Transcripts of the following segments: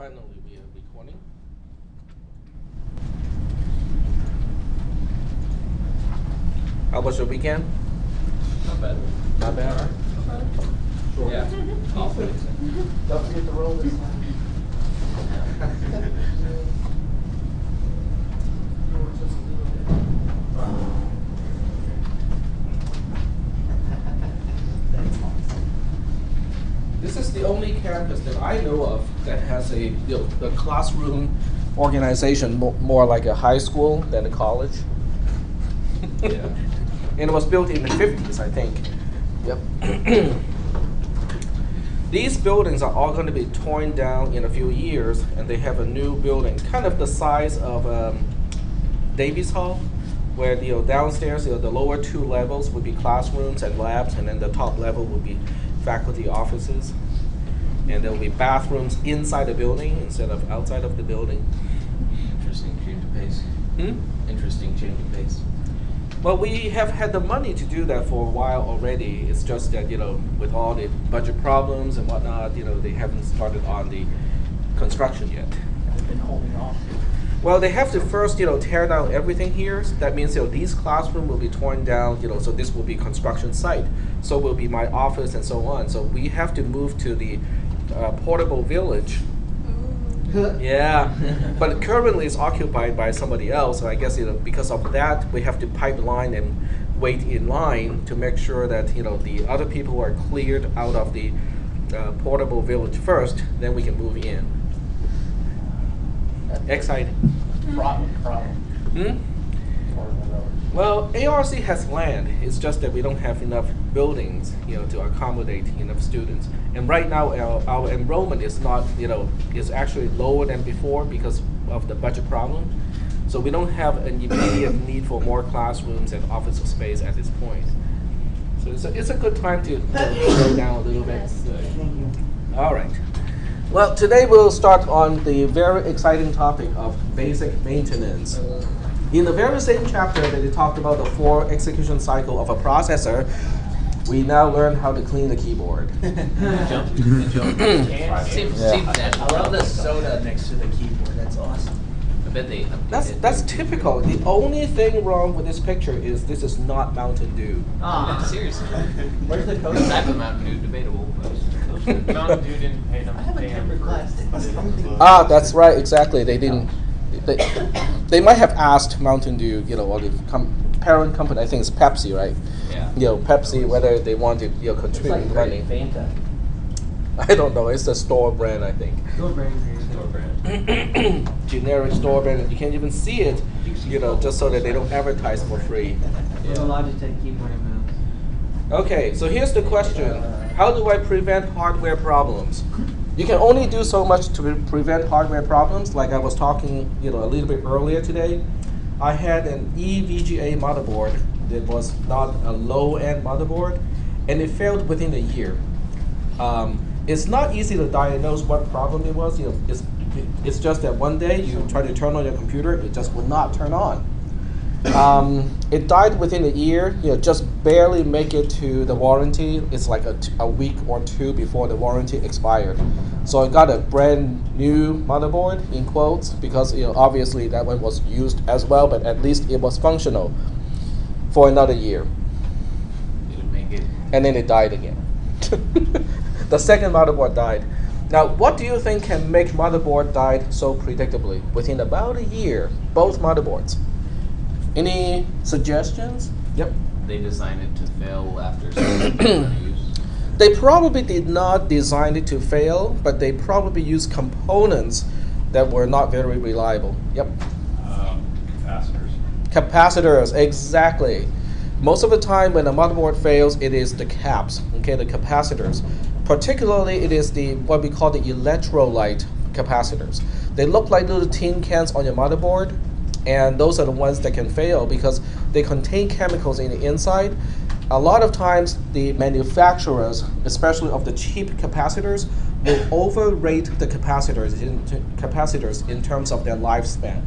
Finally, we are recording. How was your weekend? Not bad. Not bad. Sure. Yeah. Awful. Don't forget to roll this time. This is the only campus that I know of that has a the classroom organization more like a high school than a college. Yeah. And it was built in the 50s, I think. Yep. These buildings are all going to be torn down in a few years, and they have a new building, kind of the size of Davies Hall, where downstairs, the lower two levels would be classrooms and labs, and then the top level would be faculty offices. And there will be bathrooms inside the building instead of outside of the building. Interesting change of pace. Interesting change of pace. Well, we have had the money to do that for a while already. It's just that, with all the budget problems and whatnot, they haven't started on the construction yet. I've been holding off. Well, they have to first, tear down everything here. So that means, these classrooms will be torn down, so this will be construction site. So will be my office and so on. So we have to move to the portable village. Yeah, but currently it's occupied by somebody else. So I guess because of that, we have to pipeline and wait in line to make sure that the other people are cleared out of the portable village first. Then we can move in. Exciting. Problem. Well, ARC has land. It's just that we don't have enough buildings, to accommodate enough students. And right now, our enrollment is not, is actually lower than before because of the budget problem. So we don't have an immediate need for more classrooms and office space at this point. So it's a good time to slow down a little bit. Thank you. All right. Well, today we'll start on the very exciting topic of basic maintenance. In the very same chapter that they talked about the 4 execution cycle of a processor, we now learn how to clean the keyboard. Jump. I love the soda next to the keyboard. That's awesome. I bet they. That's typical. The only thing wrong with this picture is this is not Mountain Dew. Seriously. Where's the Coke? The type of Mountain Dew, debatable. Mountain Dew didn't pay them. I have a tempered glass. Ah, that's right. Exactly. They didn't. They might have asked Mountain Dew, or the parent company. I think it's Pepsi, right? Yeah. Pepsi, whether they want to, It's contribute like money. Fanta. I don't know. It's a store brand, I think. Store brand. Generic store brand, and you can't even see it, just so that they don't advertise for free. We're allowed to take keyboard and mouse. Okay, so here's the question. How do I prevent hardware problems? You can only do so much to prevent hardware problems. Like I was talking, a little bit earlier today. I had an EVGA motherboard that was not a low-end motherboard, and it failed within a year. It's not easy to diagnose what problem it was. It's just that one day you try to turn on your computer, it just would not turn on. It died within a year, just barely make it to the warranty. It's like a week or 2 before the warranty expired. So I got a brand new motherboard, in quotes, because obviously that one was used as well, but at least it was functional for another year. It would make it. And then it died again. The second motherboard died. Now, what do you think can make motherboard die so predictably? Within about a year, both motherboards. Any suggestions? Yep. They designed it to fail after some use. They probably did not design it to fail, but they probably used components that were not very reliable. Yep. Capacitors. Capacitors, exactly. Most of the time when a motherboard fails, it is the caps, okay, the capacitors. Particularly, it is what we call the electrolyte capacitors. They look like little tin cans on your motherboard, and those are the ones that can fail because they contain chemicals in the inside. A lot of times, the manufacturers, especially of the cheap capacitors, will overrate the capacitors in terms of their lifespan.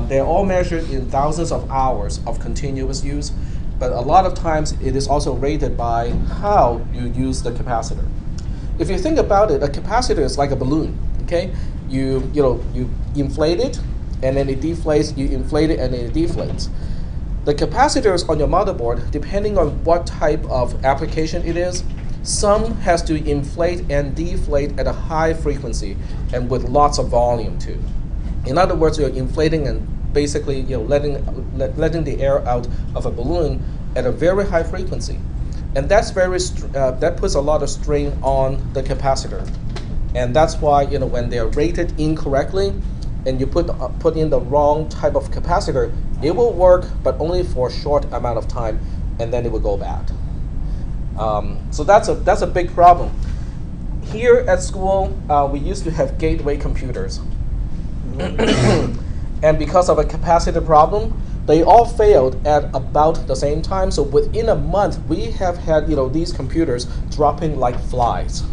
They're all measured in thousands of hours of continuous use, but a lot of times it is also rated by how you use the capacitor. If you think about it, a capacitor is like a balloon, okay? you inflate it, and then it deflates. You inflate it, and then it deflates. The capacitors on your motherboard, depending on what type of application it is, some has to inflate and deflate at a high frequency and with lots of volume too. In other words, you're inflating and basically letting the air out of a balloon at a very high frequency, and that's that puts a lot of strain on the capacitor, and that's why when they're rated incorrectly, and you put in the wrong type of capacitor, it will work, but only for a short amount of time, and then it will go bad. So that's a big problem. Here at school, we used to have gateway computers, and because of a capacitor problem, they all failed at about the same time. So within a month, we have had these computers dropping like flies.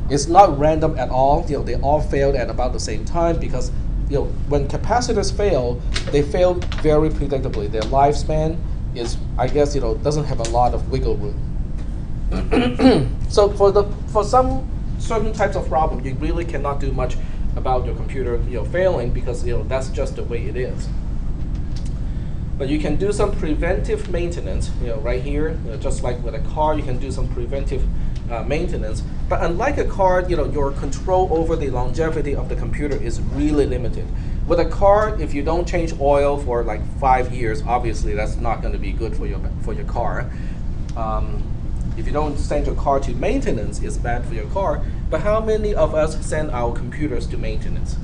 It's not random at all. They all failed at about the same time because when capacitors fail, they fail very predictably. Their lifespan is, I guess, doesn't have a lot of wiggle room. So for some certain types of problem, you really cannot do much about your computer failing because that's just the way it is. But you can do some preventive maintenance, right here, just like with a car, you can do some preventive maintenance. But unlike a car, your control over the longevity of the computer is really limited. With a car, if you don't change oil for like 5 years, obviously that's not going to be good for your car. If you don't send your car to maintenance, it's bad for your car. But how many of us send our computers to maintenance?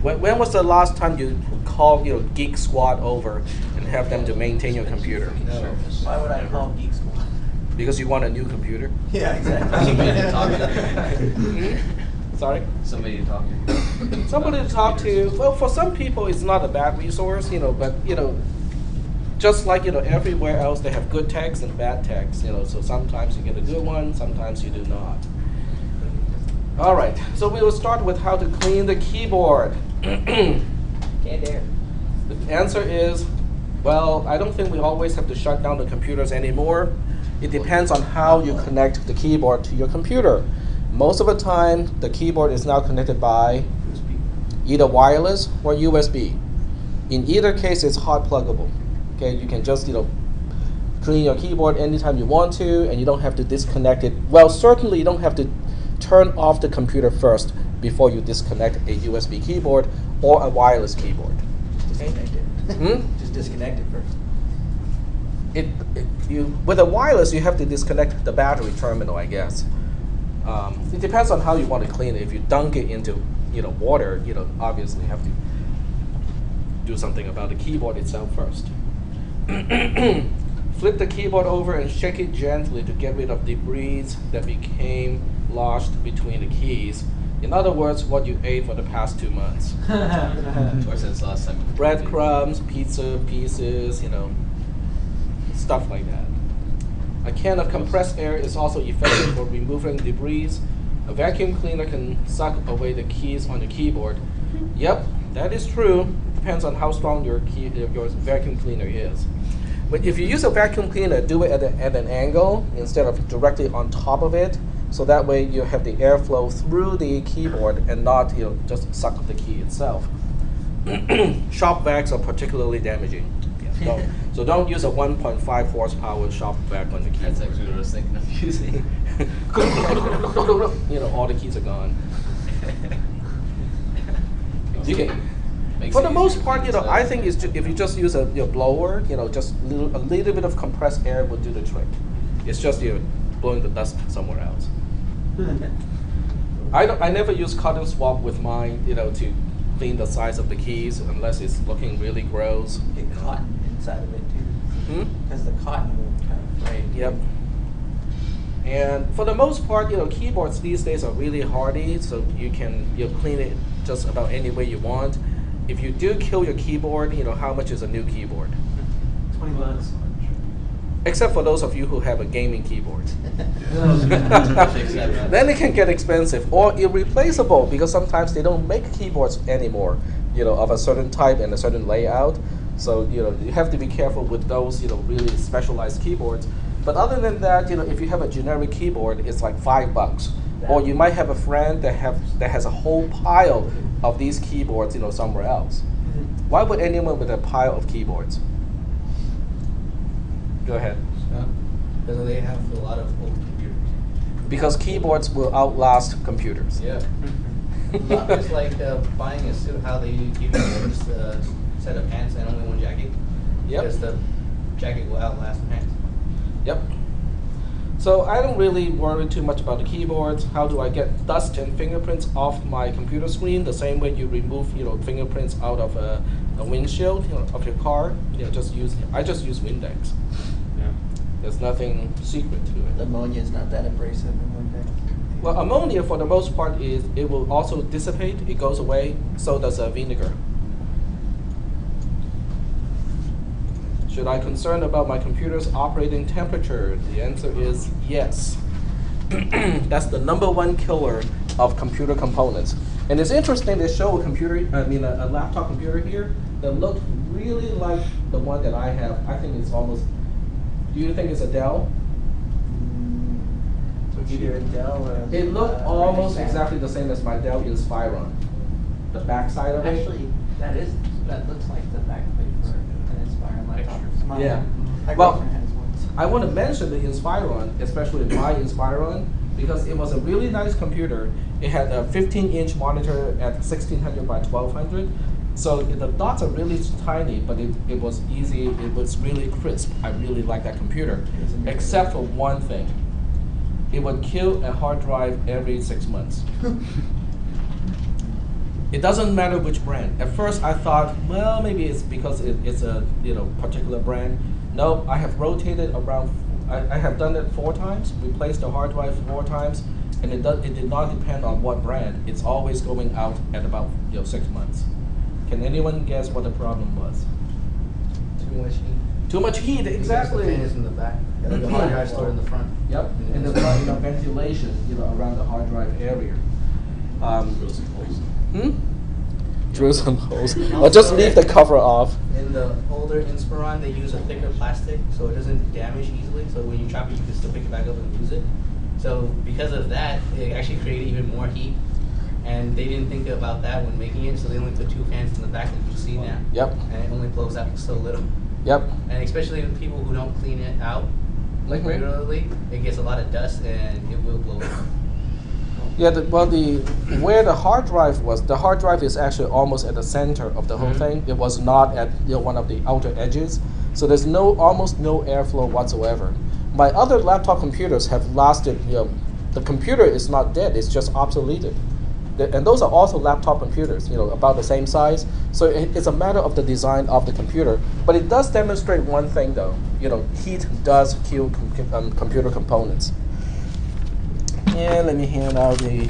When was the last time you called Geek Squad over and have them to maintain your computer? No. Why would I call Geek Squad? Because you want a new computer? Yeah, exactly. Somebody to talk to. Sorry? Somebody to talk to. Somebody to talk to. Well, for some people, it's not a bad resource, but just like everywhere else, they have good techs and bad techs. So sometimes you get a good one, sometimes you do not. All right, so we will start with how to clean the keyboard. Can't dare. The answer is, well, I don't think we always have to shut down the computers anymore. It depends on how you connect the keyboard to your computer. Most of the time, the keyboard is now connected by either wireless or USB. In either case, it's hot pluggable. Okay, you can just clean your keyboard anytime you want to, and you don't have to disconnect it. Well, certainly you don't have to turn off the computer first before you disconnect a USB keyboard or a wireless keyboard. Disconnect it. Just disconnect it first. With a wireless, you have to disconnect the battery terminal, I guess. It depends on how you want to clean it. If you dunk it into water, obviously you have to do something about the keyboard itself first. Flip the keyboard over and shake it gently to get rid of debris that became lodged between the keys. In other words, what you ate for the past 2 months. Or since last time. Breadcrumbs, pizza pieces, stuff like that. A can of compressed air is also effective for removing debris. A vacuum cleaner can suck away the keys on the keyboard. Yep, that is true. Depends on how strong your vacuum cleaner is. But if you use a vacuum cleaner, do it at an angle instead of directly on top of it. So that way you have the airflow through the keyboard and not just suck up the key itself. Shop vacs are particularly damaging. Yeah, so don't use a 1.5 horsepower shop vac on the keyboard. That's actually what I was thinking of using. All the keys are gone. You can. Makes For it the easier most to part, clean stuff. I think if you just use a blower, just a little bit of compressed air will do the trick. It's just blowing the dust somewhere else. I never use cotton swab with mine, to clean the sides of the keys unless it's looking really gross. Get cotton inside of it too. Because the cotton will kind of fray. Yep. And for the most part, keyboards these days are really hardy, so you can clean it just about any way you want. If you do kill your keyboard, how much is a new keyboard? $20. Except for those of you who have a gaming keyboard. Except- Then it can get expensive or irreplaceable because sometimes they don't make keyboards anymore, of a certain type and a certain layout. So, you have to be careful with those, really specialized keyboards. But other than that, if you have a generic keyboard, it's like $5. Or you might have a friend that has a whole pile of these keyboards, somewhere else. Why would anyone with a pile of keyboards? Go ahead. Because they have a lot of old computers. Because keyboards will outlast computers. Yeah. It's like buying a suit, how they give you the first set of pants and only one jacket. Yep. Because the jacket will outlast the pants. Yep. So I don't really worry too much about the keyboards. How do I get dust and fingerprints off my computer screen? The same way you remove, fingerprints out of a windshield, of your car. I just use Windex. Yeah. There's nothing secret to it. Ammonia is not that abrasive in one day. Well, ammonia for the most part it will also dissipate. It goes away. So does vinegar. Should I concern about my computer's operating temperature? The answer is yes. That's the #1 killer of computer components. And it's interesting they show a laptop computer here that looked really like the one that I have. I think it's almost, do you think it's a Dell? Either a Dell or It looked almost exactly the same as my Dell Inspiron. The backside of it. Actually, that looks like the backplate for an Inspiron laptop. Mine- Yeah. My Well, girlfriend has one. I want to mention the Inspiron, especially my Inspiron, because it was a really nice computer. It had a 15-inch monitor at 1600 by 1200. So the dots are really tiny, but it was easy. It was really crisp. I really like that computer, except for one thing. It would kill a hard drive every 6 months. It doesn't matter which brand. At first I thought, well, maybe it's because it's a particular brand. No, I have rotated around. I have done it 4 times, replaced the hard drive 4 times, and it did not depend on what brand. It's always going out at about 6 months. Can anyone guess what the problem was? Too much heat. Too much heat, Because exactly. the fan is in the back. The hard drive stored in the front. Yep, and there's not enough ventilation, around the hard drive area. Drill some holes. Or just leave the cover off. In the older Inspiron, they use a thicker plastic, so it doesn't damage easily. So when you drop it, you can still pick it back up and use it. So because of that, it actually created even more heat. And they didn't think about that when making it, so they only put 2 fans in the back, as you see now. Yep. And it only blows out so little. Yep. And especially with people who don't clean it out Mhm. regularly, it gets a lot of dust and it will blow out. Yeah, where the hard drive was, the hard drive is actually almost at the center of the whole thing. It was not at one of the outer edges, so there's almost no airflow whatsoever. My other laptop computers have lasted. The computer is not dead; it's just obsoleted. And those are also laptop computers, about the same size. So it's a matter of the design of the computer. But it does demonstrate one thing, though. Heat does kill computer components. And let me hand out the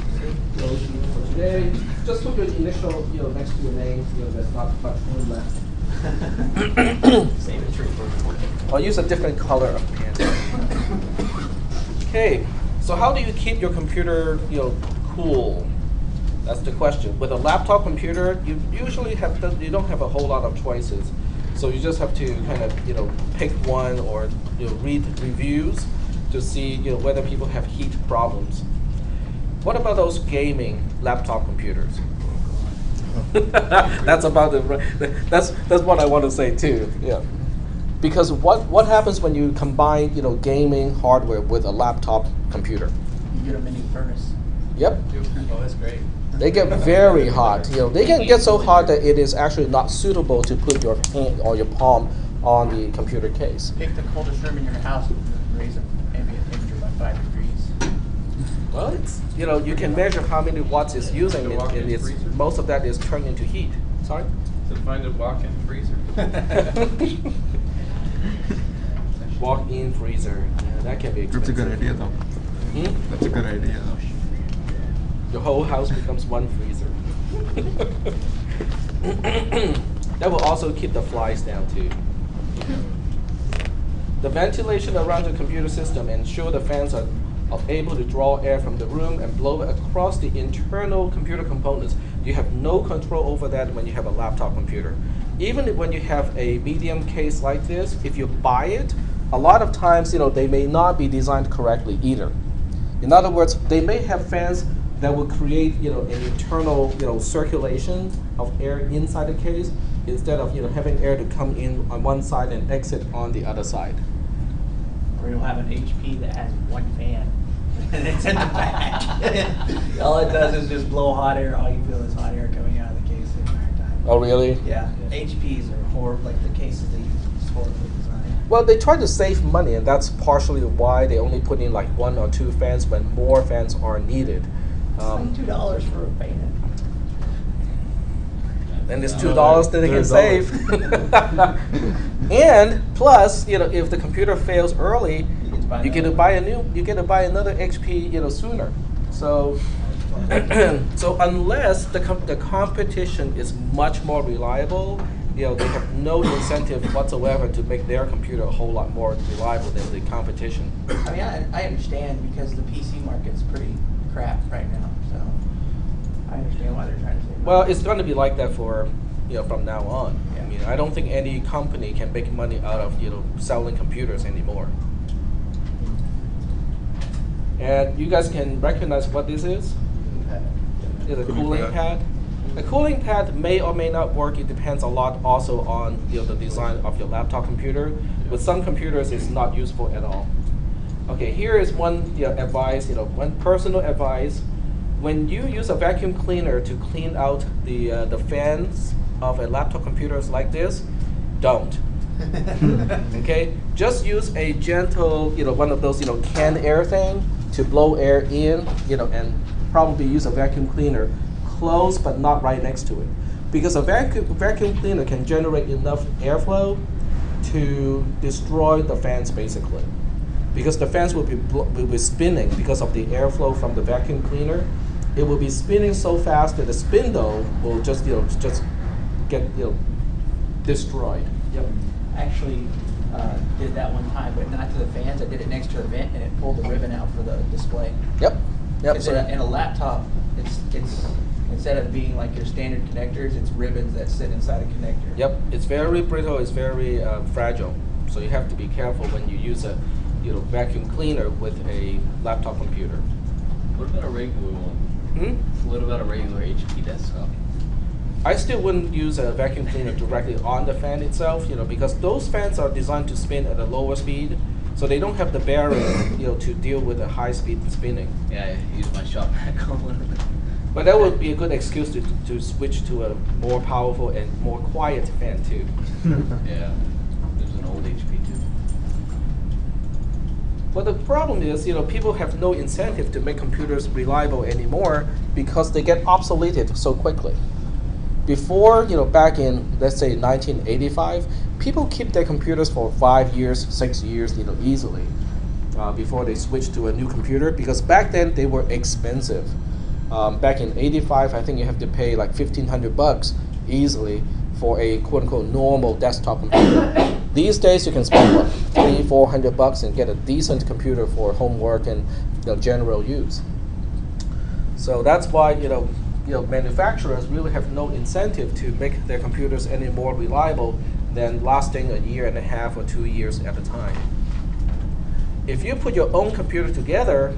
close sheet for today. Just put your initial, next to your name. There's not much room left. Save it for I'll use a different color of pen. Okay, so how do you keep your computer, cool? That's the question. With a laptop computer, you usually you don't have a whole lot of choices. So you just have to kind of, pick one or read reviews to see whether people have heat problems. What about those gaming laptop computers? That's what I want to say too. Yeah. Because what happens when you combine gaming hardware with a laptop computer? You get a mini furnace. Yep. Oh, that's great. They get very hot. They can get so hot that it is actually not suitable to put your hand or your palm on the computer case. Pick the coldest room in your house and raise the ambient temperature by 5 degrees. Well, it's you can measure how many watts it's using, and it's most of that is turned into heat. Sorry. To find a walk-in freezer. Walk-in freezer. Yeah, that can be That's a expensive. good idea, though. Hmm? That's a good idea, though. Your whole house becomes one freezer. That will also keep the flies down too. The ventilation around the computer system ensure the fans are able to draw air from the room and blow it across the internal computer components. You have no control over that when you have a laptop computer. Even when you have a medium case like this, if you buy it, a lot of times they may not be designed correctly either. In other words, they may have fans that will create an internal circulation of air inside the case instead of having air to come in on one side and exit on the other side. Or you'll have an HP that has one fan, and it's in the back. All it does is just blow hot air. All you feel is hot air coming out of the case the entire time. Oh, really? Yeah, HPs are horrible, like the cases they use is horribly designed. Well, they try to save money, and that's partially why they only put in like 1 or 2 fans when more fans are needed. It's like $2 for a fan. And it's $2 that they can save. And plus, if the computer fails early, you get to buy another HP, sooner. So, so unless the competition is much more reliable, they have no incentive whatsoever to make their computer a whole lot more reliable than the competition. I mean, I understand because the PC market's pretty crap right now, so I understand why they're trying to save money. Well, it's going to be like that for, from now on. Yeah. I mean, I don't think any company can make money out of, selling computers anymore. And you guys can recognize what this is? It's a cooling pad. A cooling pad may or may not work. It depends a lot also on the design of your laptop computer. With some computers, it's not useful at all. Okay, here is one advice. One personal advice. When you use a vacuum cleaner to clean out the fans of a laptop computers like this, don't. Okay, just use a gentle, one of those, canned air thing to blow air in, and probably use a vacuum cleaner close but not right next to it, because a vacuum cleaner can generate enough airflow to destroy the fans basically, because the fans will be spinning because of the airflow from the vacuum cleaner. It will be spinning so fast that the spindle will just get destroyed. Yep. Actually did that one time, but not to the fans. I did it next to a vent, and it pulled the ribbon out for the display. Yep. Yep. So in a laptop, it's instead of being like your standard connectors, it's ribbons that sit inside a connector. Yep. It's very brittle. It's very fragile. So you have to be careful when you use a vacuum cleaner with a laptop computer. What about a regular one? What about a regular HP desktop? I still wouldn't use a vacuum cleaner directly on the fan itself, because those fans are designed to spin at a lower speed, so they don't have the bearing, to deal with a high speed spinning. Yeah, I use my shop vac on one. But that would be a good excuse to switch to a more powerful and more quiet fan too. Yeah, there's an old HP too. But the problem is, people have no incentive to make computers reliable anymore because they get obsoleted so quickly. Before, back in, let's say 1985, people keep their computers for 5 years, 6 years, easily, before they switch to a new computer, because back then they were expensive. Back in '85, I think you have to pay like $1,500 easily for a quote-unquote normal desktop computer. These days, you can spend what, $300-400 and get a decent computer for homework and general use. So that's why manufacturers really have no incentive to make their computers any more reliable than lasting a year and a half or 2 years at a time. If you put your own computer together,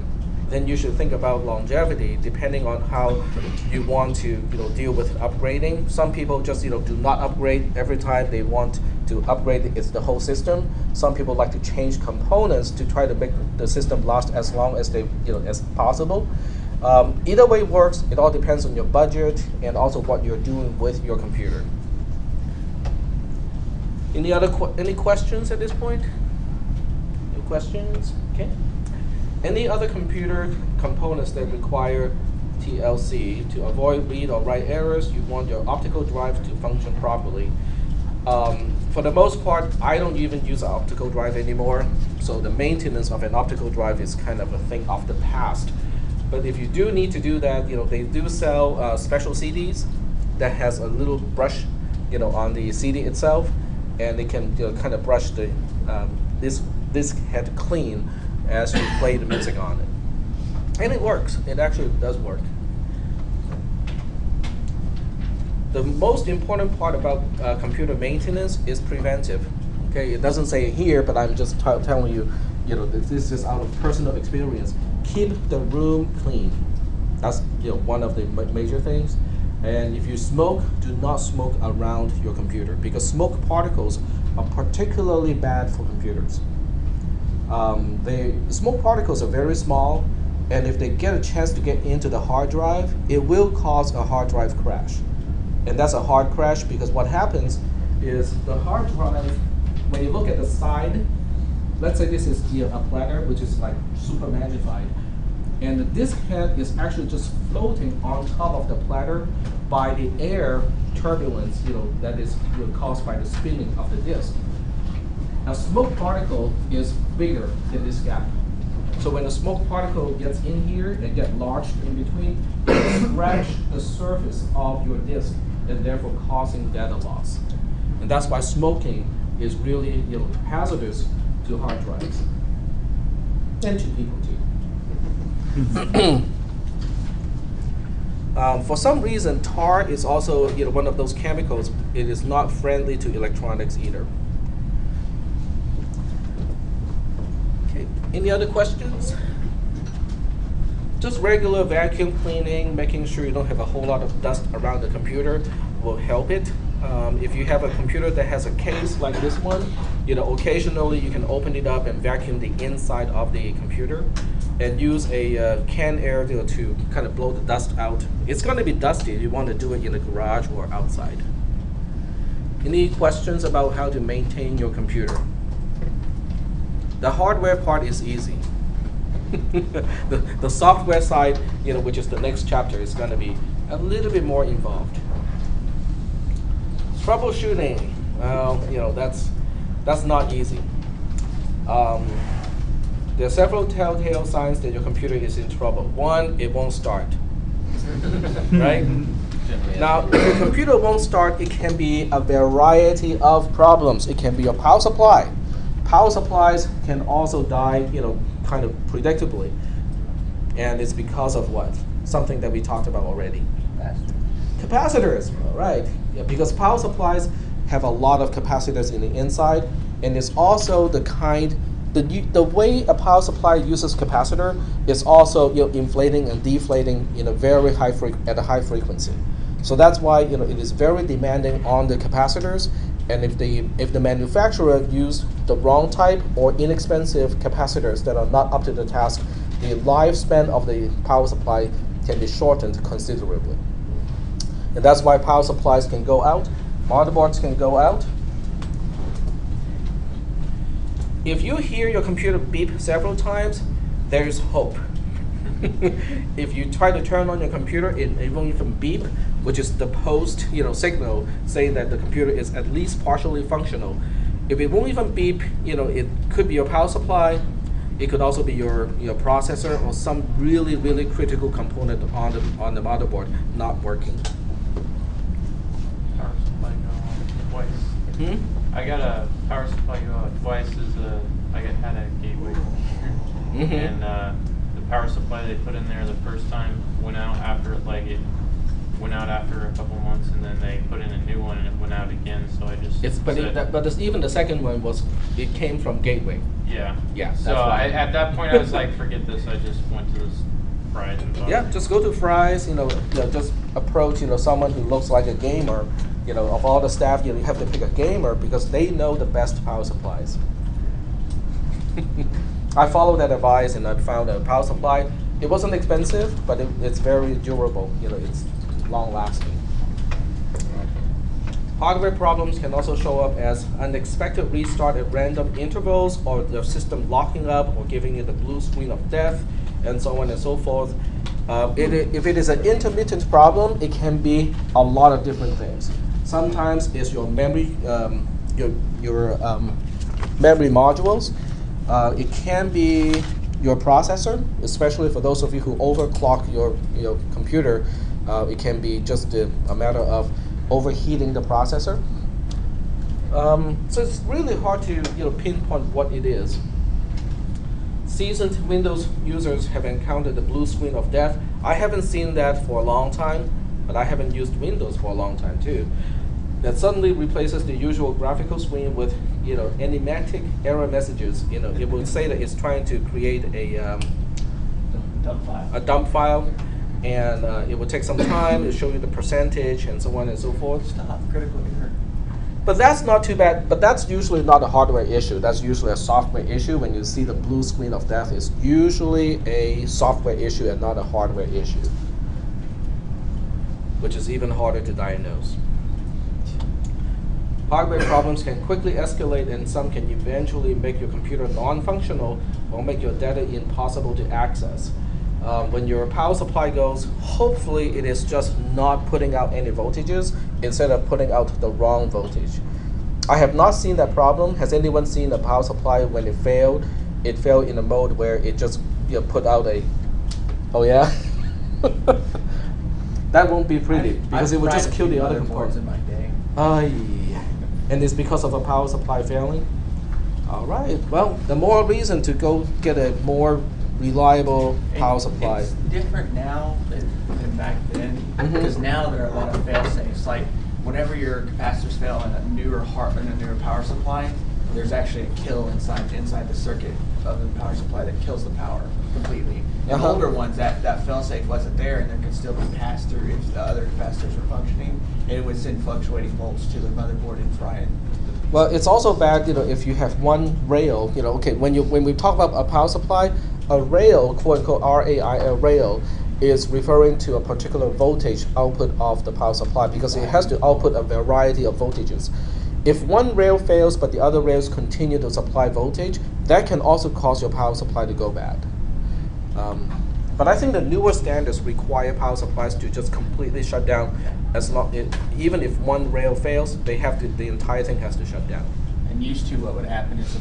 then you should think about longevity depending on how you want to deal with upgrading. Some people just do not upgrade every time they want to upgrade the whole system. Some people like to change components to try to make the system last as long as as possible. Either way works. It all depends on your budget and also what you're doing with your computer. Any questions at this point? No questions? Okay. Any other computer components that require TLC to avoid read or write errors? You want your optical drive to function properly. For the most part, I don't even use an optical drive anymore. So the maintenance of an optical drive is kind of a thing of the past. But if you do need to do that, they do sell special CDs that has a little brush, on the CD itself, and they can kind of brush the this head clean as you play the music on it. And it works. It actually does work. The most important part about computer maintenance is preventive. Okay, it doesn't say it here, but I'm just telling you, this is out of personal experience. keep the room clean. That's one of the major things. And if you smoke, do not smoke around your computer because smoke particles are particularly bad for computers. The smoke particles are very small, and if they get a chance to get into the hard drive, it will cause a hard drive crash. And that's a hard crash because what happens is the hard drive, when you look at the side, let's say this is a platter which is like super magnified, and the disk head is actually just floating on top of the platter by the air turbulence that is caused by the spinning of the disk. A smoke particle is bigger than this gap. So when the smoke particle gets in here and get lodged in between, it will scratch the surface of your disk and therefore causing data loss. And that's why smoking is really hazardous to hard drives and to people too. For some reason, tar is also one of those chemicals. It is not friendly to electronics either. Okay, any other questions? Just regular vacuum cleaning, making sure you don't have a whole lot of dust around the computer will help it. If you have a computer that has a case like this one, occasionally you can open it up and vacuum the inside of the computer and use a can air to kind of blow the dust out. It's going to be dusty. You want to do it in the garage or outside. Any questions about how to maintain your computer? The hardware part is easy. the software side, which is the next chapter, is going to be a little bit more involved. Troubleshooting, well, that's not easy. There are several telltale signs that your computer is in trouble. One, it won't start, right? Now, if your computer won't start, it can be a variety of problems. It can be your power supply. Power supplies can also die, kind of predictably. And it's because of what? Something that we talked about already. Capacitors, right? Yeah, because power supplies have a lot of capacitors in the inside, and it's also the way a power supply uses capacitor is also inflating and deflating at a high frequency. So that's why it is very demanding on the capacitors. And if the manufacturer used the wrong type or inexpensive capacitors that are not up to the task, the lifespan of the power supply can be shortened considerably. And that's why power supplies can go out, motherboards can go out. If you hear your computer beep several times, there is hope. If you try to turn on your computer, it won't even beep, which is the post signal saying that the computer is at least partially functional. If it won't even beep, it could be your power supply. It could also be your processor or some really, really critical component on the motherboard not working. Power supply go on twice. I got a power supply go out twice. I had a gateway, and the power supply they put in there the first time went out after it went out after a couple months, and then they put in a new one and it went out again. So I just even the second one it came from gateway. Yeah. Yeah. So at that point I was like, forget this. I just went to this Fry's and bought Yeah, just go to Fry's. Just approach someone who looks like a gamer. Of all the staff, you have to pick a gamer because they know the best power supplies. I followed that advice and I found a power supply. It wasn't expensive, but it's very durable. It's long lasting. Hardware problems can also show up as unexpected restart at random intervals, or the system locking up or giving it the blue screen of death, and so on and so forth. If it is an intermittent problem, it can be a lot of different things. Sometimes it's your memory, memory modules. It can be your processor, especially for those of you who overclock your computer. It can be just a matter of overheating the processor. So it's really hard to pinpoint what it is. Seasoned Windows users have encountered the blue screen of death. I haven't seen that for a long time, but I haven't used Windows for a long time too. That suddenly replaces the usual graphical screen with enigmatic error messages. It will say that it's trying to create a dump file, and it will take some time. It'll show you the percentage and so on and so forth. Stop, critical error. But that's not too bad. But that's usually not a hardware issue. That's usually a software issue. When you see the blue screen of death, it's usually a software issue and not a hardware issue, which is even harder to diagnose. Hardware problems can quickly escalate, and some can eventually make your computer non-functional or make your data impossible to access. When your power supply goes, hopefully it is just not putting out any voltages instead of putting out the wrong voltage. I have not seen that problem. Has anyone seen a power supply when it failed? It failed in a mode where it just put out a, oh yeah? That won't be pretty because it would just kill the other components. in my day. Yeah. And it's because of a power supply failing? All right, well, the more reason to go get a more reliable power supply. It's different now than back then, Mhm. because now there are a lot of fail-safes. Like whenever your capacitors fail in a newer power supply, there's actually a kill inside the circuit of the power supply that kills the power completely. In Uh-huh. older ones, that fail-safe wasn't there, and there could still be pass-through if the other capacitors were functioning, and it would send fluctuating volts to the motherboard and fry it. Well, it's also bad, if you have one rail, okay, when we talk about a power supply, a rail, quote unquote RAIL rail, is referring to a particular voltage output of the power supply because it has to output a variety of voltages. If one rail fails but the other rails continue to supply voltage, that can also cause your power supply to go bad. But I think the newer standards require power supplies to just completely shut down. Even if one rail fails, the entire thing has to shut down. And used to, what would happen is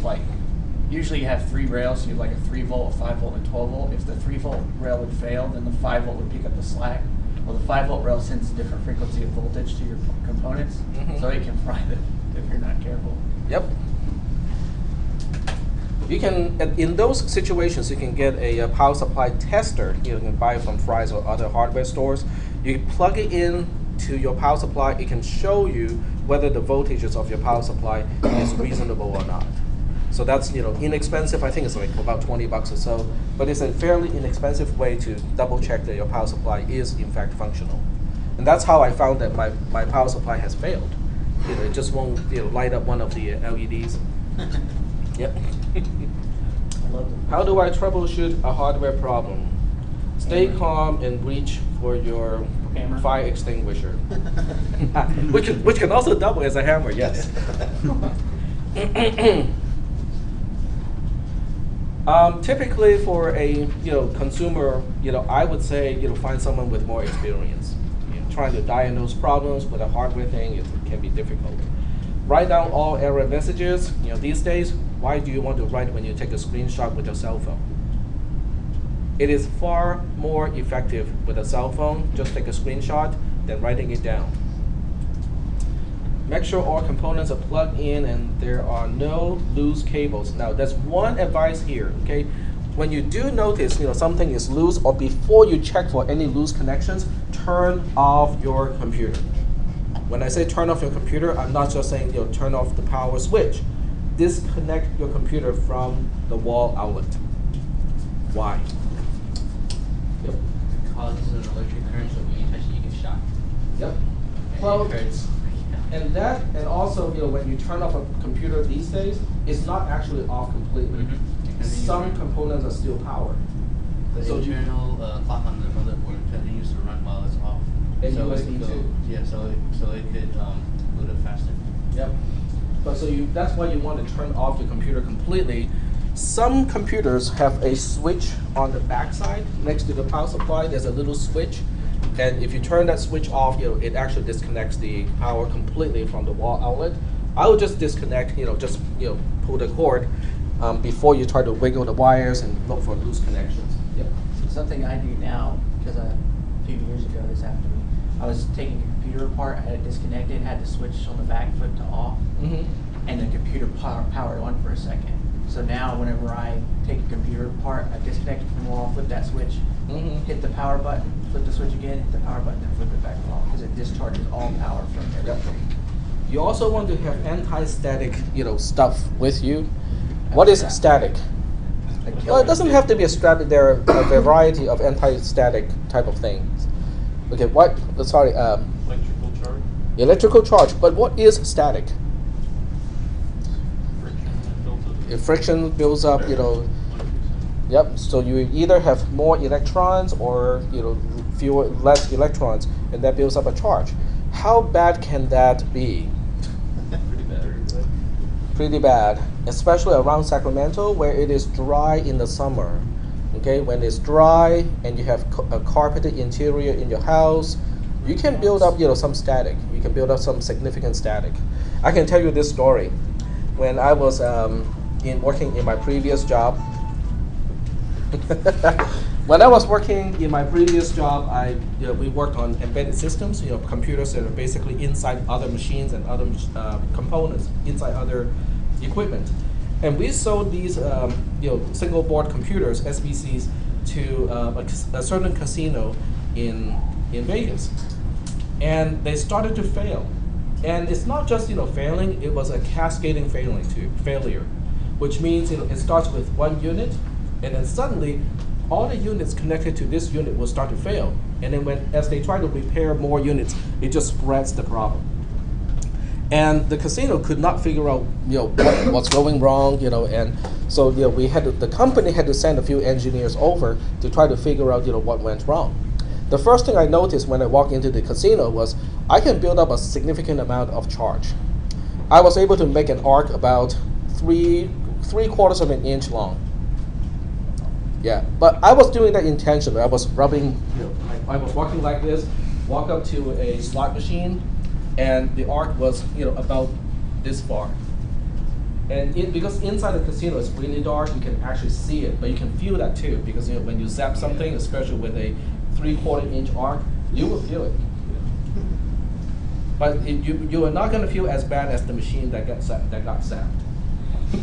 usually you have three rails, so you have like a 3 volt, a 5 volt, and a 12 volt. If the 3 volt rail would fail, then the 5 volt would pick up the slack. Well, the 5 volt rail sends a different frequency of voltage to your components, so it can fry them if you're not careful. Yep. You can, in those situations, you can get a power supply tester. You can buy from Fry's or other hardware stores. You plug it in to your power supply. It can show you whether the voltages of your power supply is reasonable or not. So that's inexpensive. I think it's like about $20 or so, but it's a fairly inexpensive way to double check that your power supply is in fact functional. And that's how I found that my power supply has failed. It just won't light up one of the LEDs. Yep. How do I troubleshoot a hardware problem? Stay calm and reach for your Hammer. fire extinguisher, which can also double as a hammer. Yes. Typically, for a consumer, I would say find someone with more experience. Trying to diagnose problems with a hardware thing it can be difficult. Write down all error messages. These days, why do you want to write when you take a screenshot with your cell phone? It is far more effective with a cell phone. Just take a screenshot than writing it down. Make sure all components are plugged in and there are no loose cables. Now, there's one advice here, okay? When you do notice, something is loose, or before you check for any loose connections, turn off your computer. When I say turn off your computer, I'm not just saying turn off the power switch. Disconnect your computer from the wall outlet. Why? Yep. It causes an electric current, so when you touch it, you get shocked. Yep. And Well, it hurts. and also, when you turn off a computer these days, it's not actually off completely. Some components are still powered. The So you- internal clock on the motherboard continues to run while it's off. And so USB it could, too. Yeah, so it could boot up faster. Yep. But that's why you want to turn off your computer completely. Some computers have a switch on the backside next to the power supply. There's a little switch, and if you turn that switch off, it actually disconnects the power completely from the wall outlet. I would just disconnect, pull the cord before you try to wiggle the wires and look for loose connections. Yep. Something I do now, because a few years ago this happened to me, I was taking a computer apart, I had it disconnected, had the switch on the back flip to off, and the computer powered on for a second. So now whenever I take a computer apart, I disconnect it from the wall, flip that switch, hit the power button, flip the switch again, hit the power button, then flip it back off, because it discharges all power from everything. You also want to have anti-static, stuff with you. What is static? It Well, it doesn't have to be a static. There are a variety of anti-static type of things. Okay, what? Sorry. Electrical charge. Electrical charge. But what is static? Friction that builds up. If friction builds up, 100%. Yep. So you either have more electrons or less electrons, and that builds up a charge. How bad can that be? Pretty bad. Pretty bad, especially around Sacramento where it is dry in the summer. Okay, when it's dry and you have a carpeted interior in your house, you can build up some static. You can build up some significant static. I can tell you this story. When I was working in my previous job, when I was working in my previous job, we worked on embedded systems, computers that are basically inside other machines and other components, inside other equipment. And we sold these single board computers, SBCs, to a certain casino in Vegas. And they started to fail. And it's not just failing, it was a cascading failure, which means it starts with one unit, and then suddenly all the units connected to this unit will start to fail. And then as they try to repair more units, it just spreads the problem. And the casino could not figure out what's going wrong, and so the company had to send a few engineers over to try to figure out what went wrong. The first thing I noticed when I walked into the casino was I can build up a significant amount of charge. I was able to make an arc about three-quarters of an inch long. Yeah, but I was doing that intentionally. I was rubbing, I was walking like this, walk up to a slot machine, and the arc was, about this far. And because inside the casino it's really dark, you can actually see it, but you can feel that too, because when you zap something, especially with a 3/4 inch arc, you will feel it. But you are not going to feel as bad as the machine that got zapped.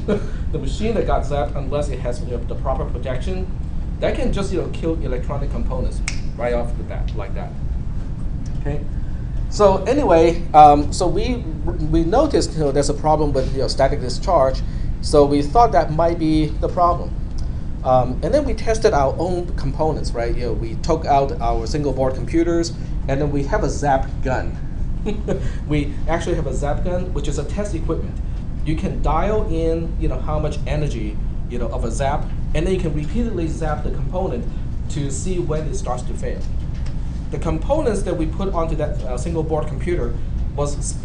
The machine that got zapped, unless it has the proper protection, that can just kill electronic components right off the bat like that. Okay. So anyway, so we noticed there's a problem with static discharge, so we thought that might be the problem. And then we tested our own components, right? We took out our single board computers, and then we have a zap gun. We actually have a zap gun, which is a test equipment. You can dial in, how much energy, of a zap, and then you can repeatedly zap the component to see when it starts to fail. The components that we put onto that single board computer was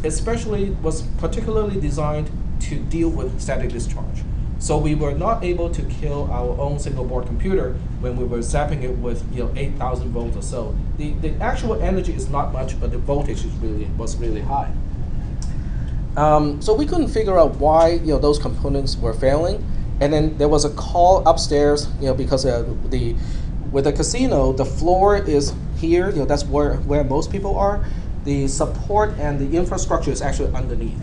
particularly designed to deal with static discharge. So we were not able to kill our own single board computer when we were zapping it with 8,000 volts or so. The actual energy is not much, but the voltage was really high. So we couldn't figure out why those components were failing, and then there was a call upstairs, because with the casino, the floor is here. That's where most people are. The support and the infrastructure is actually underneath.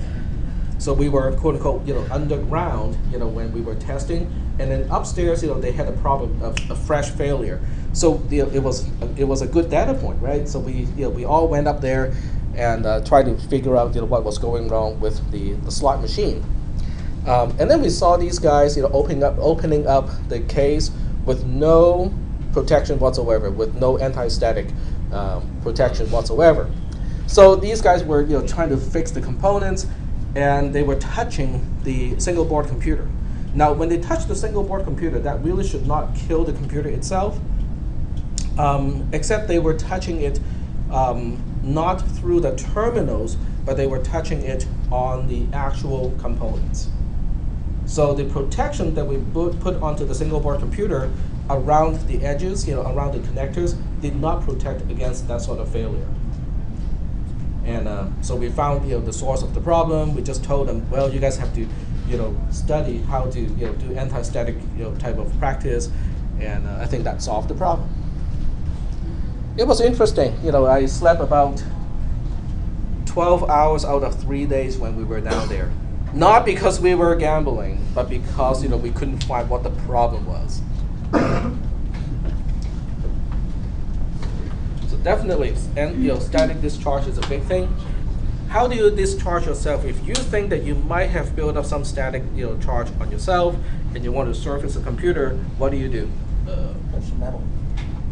So we were quote unquote underground when we were testing, and then upstairs they had a problem of a fresh failure. So it was a good data point, right? So we all went up there and tried to figure out what was going wrong with the slot machine. And then we saw these guys opening up the case with no protection whatsoever, with no anti-static protection whatsoever. So these guys were trying to fix the components, and they were touching the single board computer. Now when they touch the single board computer, that really should not kill the computer itself, except they were touching it not through the terminals, but they were touching it on the actual components. So the protection that we put onto the single board computer around the edges, around the connectors, did not protect against that sort of failure. And so we found the source of the problem. We just told them, well, you guys have to study how to do anti-static type of practice, and I think that solved the problem. It was interesting. I slept about 12 hours out of 3 days when we were down there. Not because we were gambling, but because we couldn't find what the problem was. So definitely, and static discharge is a big thing. how do you discharge yourself? If you think that you might have built up some static charge on yourself and you want to surface a computer, what do you do? Touch the metal.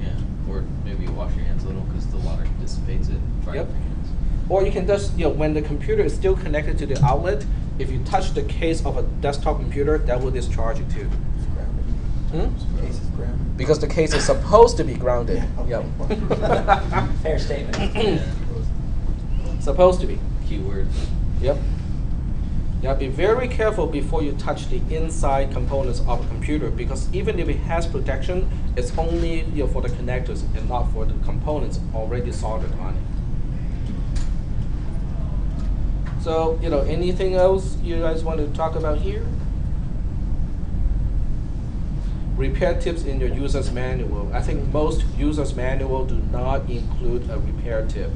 Yeah, or maybe you wash your hands a little because the water dissipates it. Dry Yep. up your hands. Or you can just, when the computer is still connected to the outlet, if you touch the case of a desktop computer, that will discharge it too. It's grounded. Hmm? Case is grounded. Because the case is supposed to be grounded. Yeah, okay. Yep. Fair statement. Yeah. Supposed to be. Keywords. Yep. Yeah, be very careful before you touch the inside components of a computer, because even if it has protection, it's only for the connectors and not for the components already soldered on it. So, anything else you guys want to talk about here? Repair tips in your user's manual. I think most user's manual do not include a repair tip.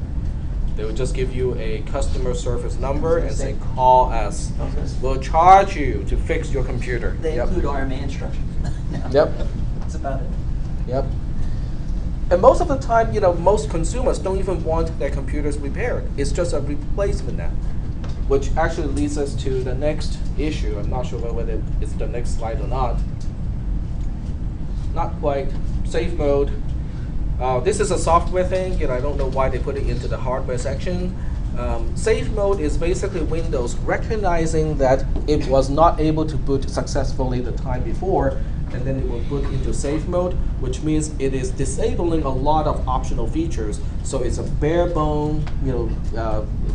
They will just give you a customer service number and say, call us. We'll charge you to fix your computer. They Yep. include RMA instructions. No. Yep. That's about it. Yep. And most of the time, most consumers don't even want their computers repaired. It's just a replacement now, which actually leads us to the next issue. I'm not sure whether it's the next slide or not. Not quite. Safe mode. This is a software thing, I don't know why they put it into the hardware section. Safe mode is basically Windows recognizing that it was not able to boot successfully the time before, and then it will boot into safe mode, which means it is disabling a lot of optional features. So it's a bare bone,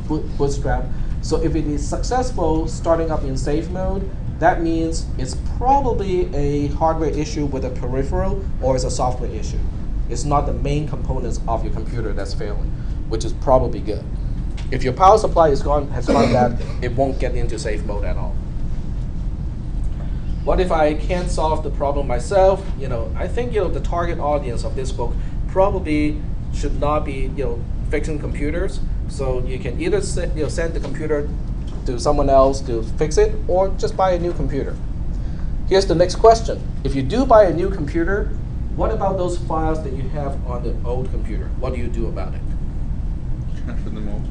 bootstrap. So if it is successful starting up in safe mode, that means it's probably a hardware issue with a peripheral, or it's a software issue. It's not the main components of your computer that's failing, which is probably good. If your power supply has gone bad, it won't get into safe mode at all. What if I can't solve the problem myself? I think the target audience of this book probably should not be fixing computers. So you can either send the computer to someone else to fix it, or just buy a new computer. Here's the next question: if you do buy a new computer, what about those files that you have on the old computer? What do you do about it? Transfer them over.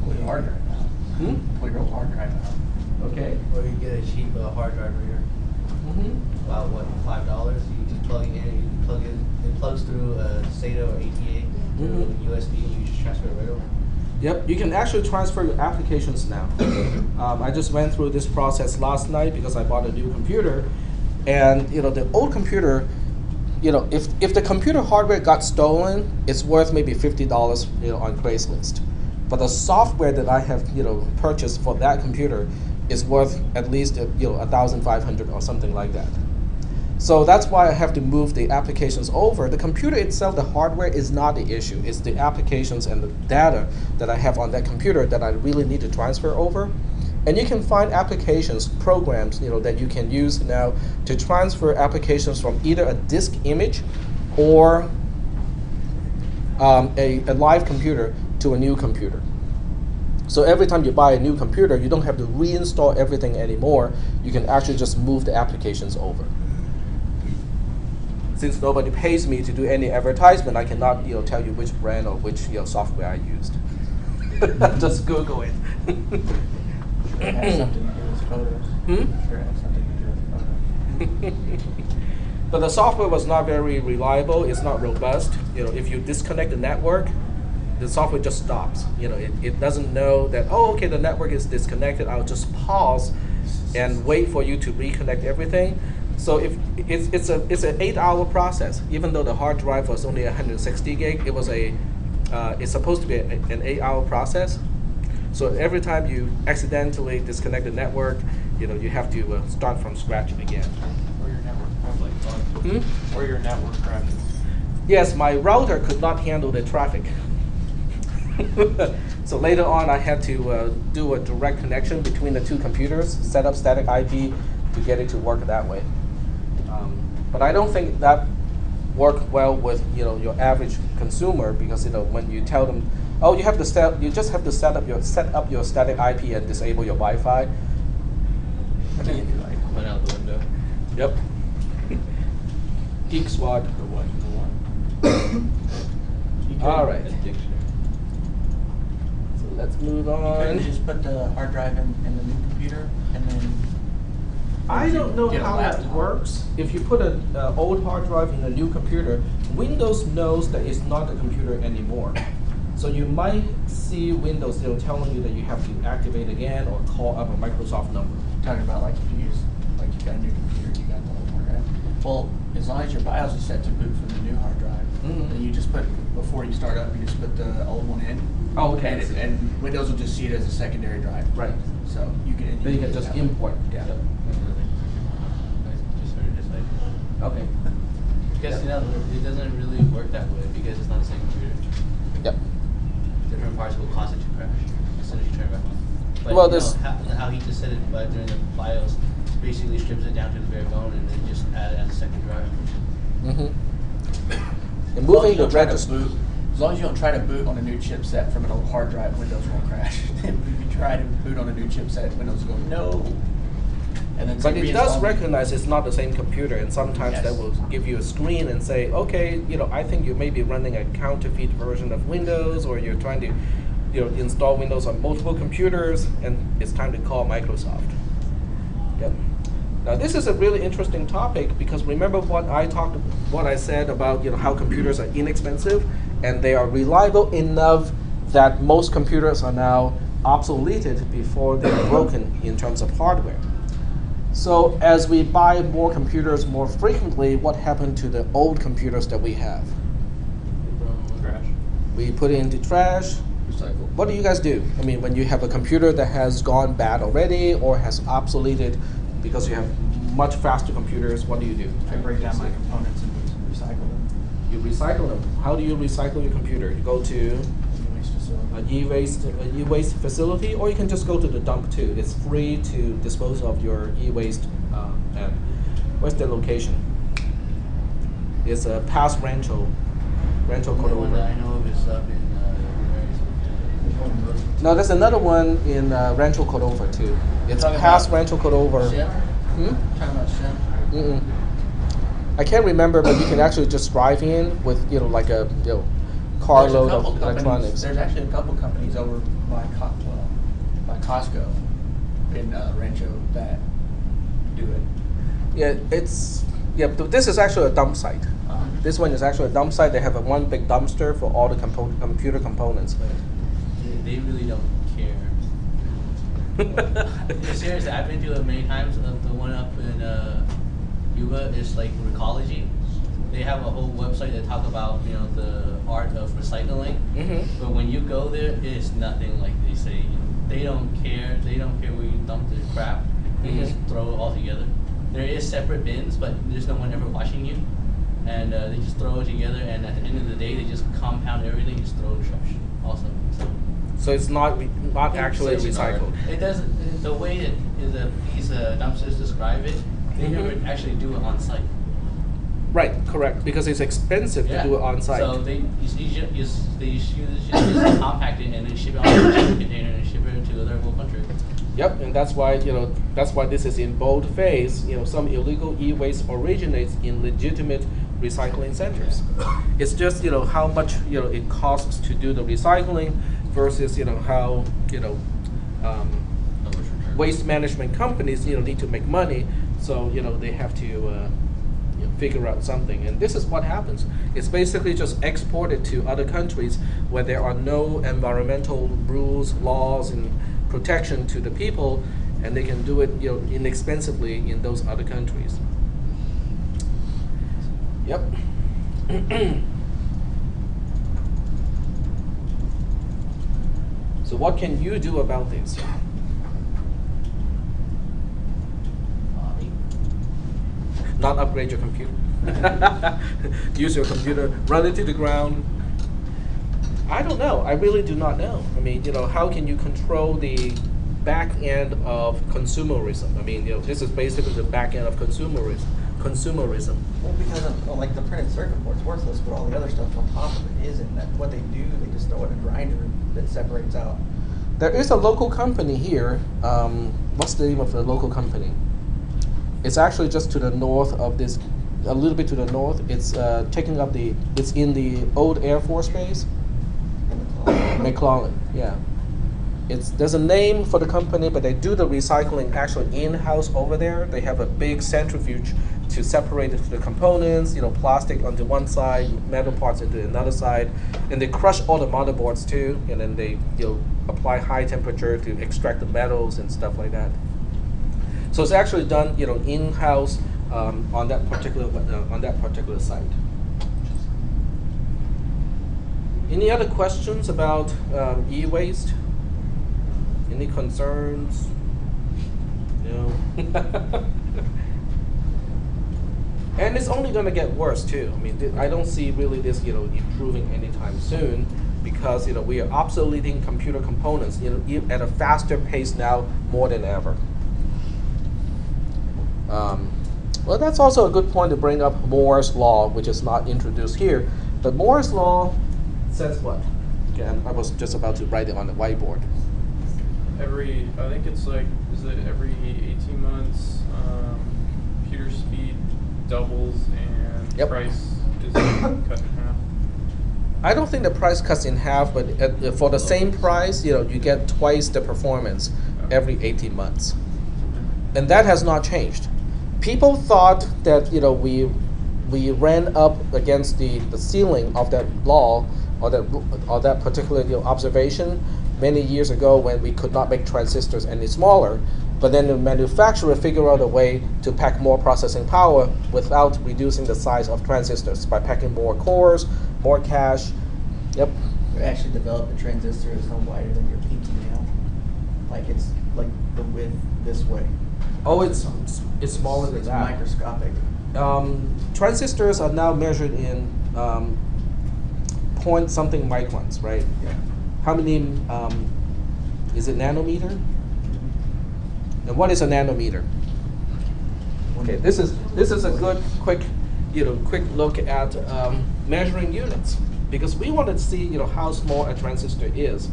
Pull your hard drive out. Pull your old hard drive out. Okay. Or you get a cheap hard drive reader. About what, $5? You just plug it in. It plugs through SATA or ATA through USB, and you just transfer it right over. Yep, you can actually transfer your applications now. I just went through this process last night because I bought a new computer, and the old computer, if the computer hardware got stolen, it's worth maybe $50, on Craigslist. But the software that I have, purchased for that computer is worth at least, $1,500 or something like that. So that's why I have to move the applications over. The computer itself, the hardware is not the issue. It's the applications and the data that I have on that computer that I really need to transfer over. And you can find applications, programs, that you can use now to transfer applications from either a disk image or a live computer to a new computer. So every time you buy a new computer, you don't have to reinstall everything anymore. You can actually just move the applications over. Since nobody pays me to do any advertisement, I cannot tell you which brand or which software I used. Just Google it. Sure it has something to do with photos. Sure it has something to do with photos. But the software was not very reliable. It's not robust. If you disconnect the network, the software just stops. It doesn't know that, oh, okay, the network is disconnected. I'll just pause and wait for you to reconnect everything. So if it's an 8-hour process, even though the hard drive was only 160 gig, it's supposed to be an 8-hour process. So every time you accidentally disconnect the network, you have to start from scratch again. Or your network crashes. Or your network crashes. Yes, my router could not handle the traffic. So later on, I had to do a direct connection between the two computers, set up static IP to get it to work that way. But I don't think that worked well with your average consumer, because when you tell them, oh, you just have to set up your static IP and disable your Wi-Fi. Went out the window. Yep. Geek SWAT. The what? All right. Addiction. let's move You on. couldn't just put the hard drive in the new computer and then. I don't know get a how that laptop. works. If you put an old hard drive in a new computer, Windows knows that it's not a computer anymore. So you might see Windows telling you that you have to activate again or call up a Microsoft number. Talking about like if you use, like you got a new computer, you got the old hard drive. Well, as long as your BIOS is set to boot from the new hard drive, Mhm. then you just put, before you start up, you just put the old one in. Oh, okay. And Windows will just see it as a secondary drive. Right. So you can. Then you can just import. Yeah. Yep. I just heard it just like. Okay. Because it doesn't really work that way because it's not the same computer. Yep. Different parts will cause it to crash as soon as you turn it back on. But Well, you know, this- how he just said it during the BIOS basically strips it down to the bare bone and then just add it as a second drive. Mm-hmm. And As long as moving you the don't try to register. boot, as long as you don't try to boot on a new chipset from an old hard drive, Windows won't crash. If you try to boot on a new chipset, Windows will go no. And then But it does reinstall- recognize it's not the same computer, and sometimes Yes. that will give you a screen and say, okay, I think you may be running a counterfeit version of Windows, or you're trying to, install Windows on multiple computers, and it's time to call Microsoft. Yep. Now this is a really interesting topic because remember what I said about how computers are inexpensive and they are reliable enough that most computers are now obsoleted before they're broken in terms of hardware. So as we buy more computers more frequently, what happened to the old computers that we have? Crash. We put it into trash. Recycle. What do you guys do? I mean, when you have a computer that has gone bad already or has obsoleted because you have much faster computers, what do you do? I break down my components and recycle them. You recycle them. How do you recycle your computer? You go to in the waste facility. an e-waste facility, or you can just go to the dump too. It's free to dispose of your e-waste. And where's the location? It's a Pass Rancho The only one that Cordova. I know of is up in No, there's another one in Rancho Cordova too. It's Talking Pass about Rancho Cordova. Shim? Hmm? Talking about Shim? Mm-mm. I can't remember, but you can actually just drive in with like a carload There's a of couple companies- electronics. There's actually a couple companies over by Costco in Rancho that do it. But this is actually a dump site. Uh-huh. This one is actually a dump site. They have one big dumpster for all the computer components. they really don't care. Seriously, I've been to it many times. The one up in Yuba is like Recology. They have a whole website that talk about the art of recycling. Mhm. But when you go there, it is nothing like they say. They don't care. They don't care where you dump the crap. They just Mhm. throw it all together. There is separate bins, but there's no one ever watching you. And they just throw it together. And at the end of the day, they just compound everything, just throw it in the trash. Also, so. So it's not actually It's like recycled. It doesn't. The way that these dumpsters describe it, they Mhm. never actually do it on site. Right, correct. Because it's expensive to do it on site. So they just compact it and then ship it on a shipping container and ship it to other whole country. Yep, and that's why this is in bold phase. Some illegal e-waste originates in legitimate recycling centers. It's just how much it costs to do the recycling versus how waste management companies need to make money, so they have to figure out something. And this is what happens. It's basically just exported to other countries where there are no environmental rules, laws, and protection to the people, and they can do it inexpensively in those other countries. Yep. So what can you do about this? Not upgrade your computer. Use your computer, run it to the ground. I don't know. I really do not know. I mean, how can you control the back end of consumerism? I mean, this is basically the back end of consumerism. Well, because like the printed circuit board's worthless, but all the other stuff on top of it isn't. That what they do, they just throw it in a grinder that separates out. There is a local company here. What's the name of the local company? It's actually just to the north of this, a little bit to the north. It's it's in the old Air Force Base. McClellan, yeah. there's a name for the company, but they do the recycling actually in-house over there. They have a big centrifuge to separate the components, plastic onto one side, metal parts into another side, and they crush all the motherboards too, and then they apply high temperature to extract the metals and stuff like that. So it's actually done in-house on that particular site. Any other questions about EWaste? Any concerns? No. And it's only going to get worse too. I mean, I don't see really this improving anytime soon, because we are obsoleting computer components at a faster pace now more than ever. Well, that's also a good point to bring up Moore's law, which is not introduced here. But Moore's law says what? Okay, I was just about to write it on the whiteboard. I think it's like, is it every 18 months, computer speed doubles and Yep. price is cut in half? I don't think the price cuts in half, but for the same price, you get twice the performance every 18 months. And that has not changed. People thought that we ran up against the ceiling of that law or that particular observation many years ago when we could not make transistors any smaller. But then the manufacturer figured out a way to pack more processing power without reducing the size of transistors by packing more cores, more cache. Yep. We actually developed a transistor that's no wider than your pinky nail. Like it's like the width this way. Oh, it's smaller than It's that. microscopic. Transistors are now measured in point something microns, right? Yeah. How many? Is it nanometer? And what is a nanometer? Okay, this is a good quick look at measuring units, because we want to see how small a transistor is.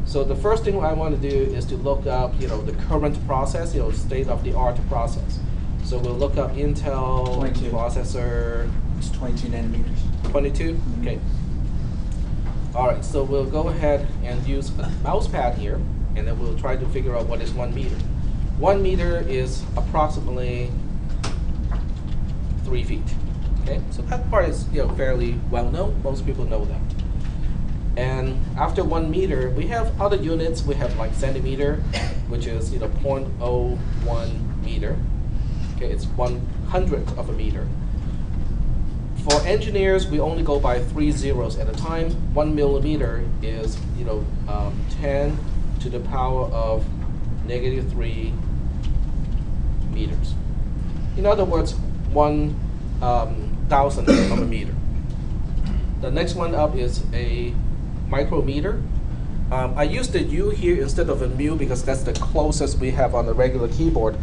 So the first thing I want to do is to look up the current process, state of the art process. So we'll look up Intel 22. processor. It's 22 nanometers. 22? Okay. All right, so we'll go ahead and use a mouse pad here, and then we'll try to figure out what is 1 meter. 1 meter is approximately 3 feet. Okay, so that part is fairly well known. Most people know that. And after 1 meter, we have other units. We have like centimeter, which is 0.01 meter. Okay, it's 1/100th of a meter. For engineers, we only go by 3 zeros at a time. 1 millimeter is 10 to the power of -3 meters. In other words, 1,000th of a meter. The next one up is a micrometer. I use the U here instead of a mu because that's the closest we have on the regular keyboard,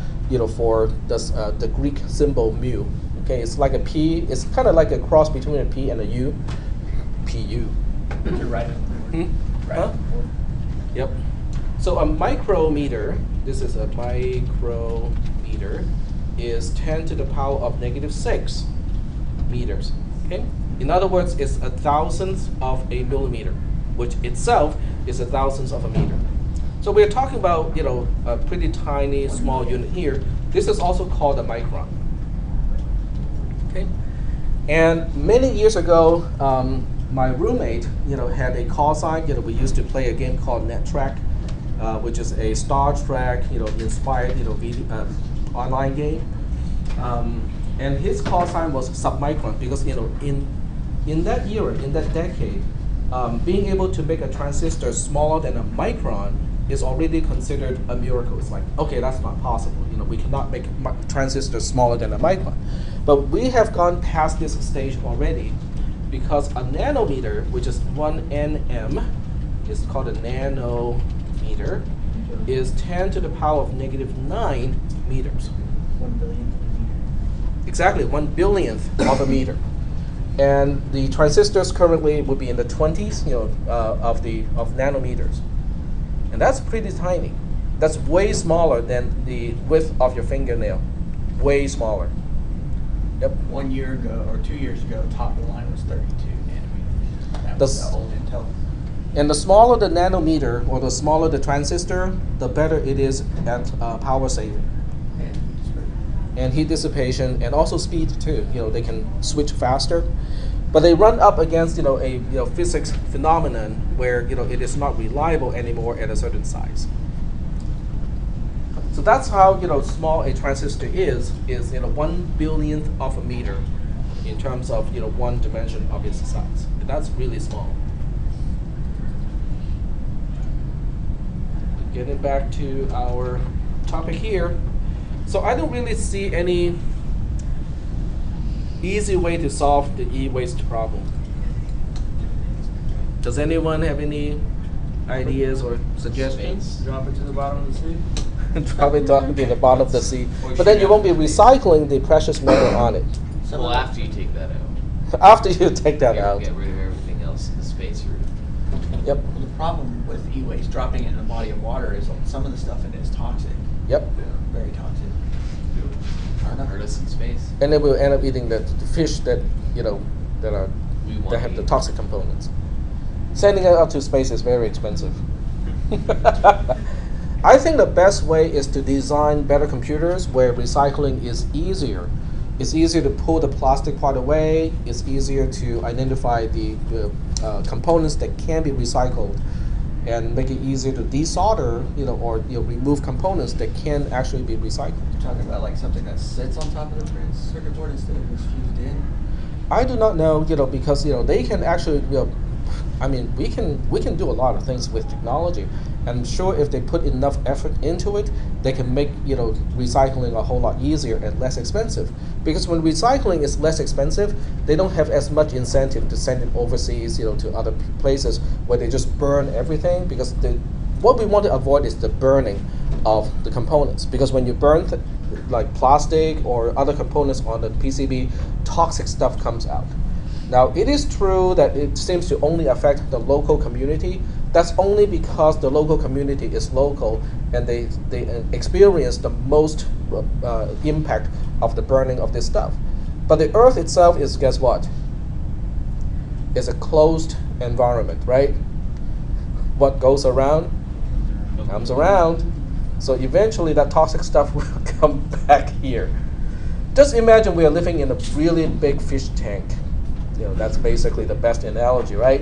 for this, the Greek symbol mu. Okay, it's like a P. It's kind of like a cross between a P and a U. PU. You're right. Right. Huh? Yep. So a micrometer, this is a micrometer, is 10 to the power of -6 meters. Okay. In other words, it's 1,000th of a millimeter, which itself is 1,000th of a meter. So we're talking about a pretty tiny, small unit here. This is also called a micron. Okay. And many years ago, my roommate, had a call sign. We used to play a game called NetTrack, which is a Star Trek, inspired, video, online game. And his call sign was submicron because, in that era, in that decade, being able to make a transistor smaller than a micron is already considered a miracle. It's like, okay, that's not possible. We cannot make transistors smaller than a micron. But we have gone past this stage already, because a nanometer, which is 1 nm, is called a nanometer, is 10 to the power of -9 meters. 1 billionth of a meter. Exactly, 1 billionth of a meter. And the transistors currently would be in the 20s, of nanometers. And that's pretty tiny. That's way smaller than the width of your fingernail. Way smaller. Yep. 1 year ago or 2 years ago, top of the line was 32 nanometers. That was Does- the old Intel. And the smaller the nanometer or the smaller the transistor, the better it is at power saving and heat dissipation, and also speed too. They can switch faster, but they run up against a physics phenomenon where it is not reliable anymore at a certain size. So that's how small a transistor is 1/1000th of a meter in terms of one dimension of its size. That's really small. Getting back to our topic here. So I don't really see any easy way to solve the e-waste problem. Does anyone have any ideas or suggestions? Drop it to the bottom of the sea. Drop it down to the bottom of the sea. But then you won't be recycling the precious metal on it. Well, after you take that out. After you take that You'll out. get rid of everything else in the space you're. Yep. Well, the problem with e-waste dropping it in a body of water is some of the stuff in it is toxic. Yep. Very toxic. Hurt us in space. And then we'll end up eating the fish that that We want have to the eat. toxic components. Sending it out to space is very expensive. I think the best way is to design better computers where recycling is easier. It's easier to pull the plastic part away. It's easier to identify the components that can be recycled, and make it easier to desolder, or remove components that can actually be recycled. You're talking about like something that sits on top of the printed circuit board instead of just fused in. I do not know, because they can actually, we can do a lot of things with technology. I'm sure if they put enough effort into it, they can make recycling a whole lot easier and less expensive. Because when recycling is less expensive, they don't have as much incentive to send it overseas, to other places where they just burn everything. Because what we want to avoid is the burning of the components. Because when you burn like plastic or other components on the PCB, toxic stuff comes out. Now, it is true that it seems to only affect the local community. That's only because the local community is local and they experience the most impact of the burning of this stuff. But the Earth itself is, guess what? It's a closed environment, right? What goes around comes around. So eventually that toxic stuff will come back here. Just imagine we are living in a really big fish tank. That's basically the best analogy, right?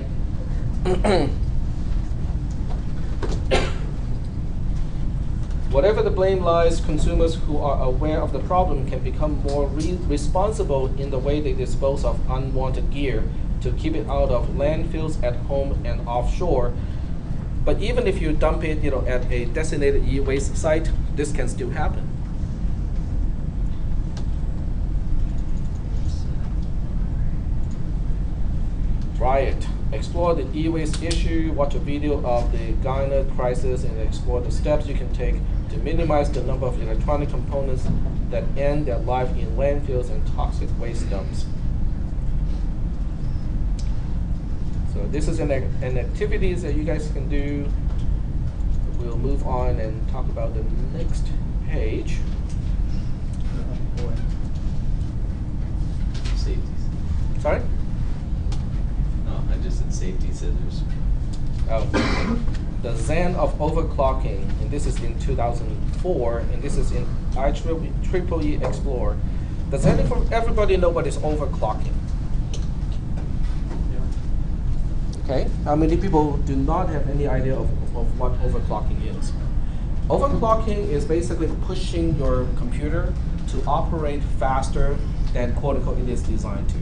Whatever the blame lies, consumers who are aware of the problem can become more responsible in the way they dispose of unwanted gear to keep it out of landfills at home and offshore. But even if you dump it, at a designated e-waste site, this can still happen. Try it. Explore the e-waste issue, watch a video of the Gyna crisis, and explore the steps you can take to minimize the number of electronic components that end their life in landfills and toxic waste dumps. So this is an activities that you guys can do. We'll move on and talk about the next page. Safeties. Sorry? No, I just said safety scissors. Oh. The Zen of Overclocking, and this is in 2004, and this is in IEEE Explorer. Does everybody know what is overclocking? Okay, how many people do not have any idea of what overclocking is? Overclocking is basically pushing your computer to operate faster than quote unquote it is designed to.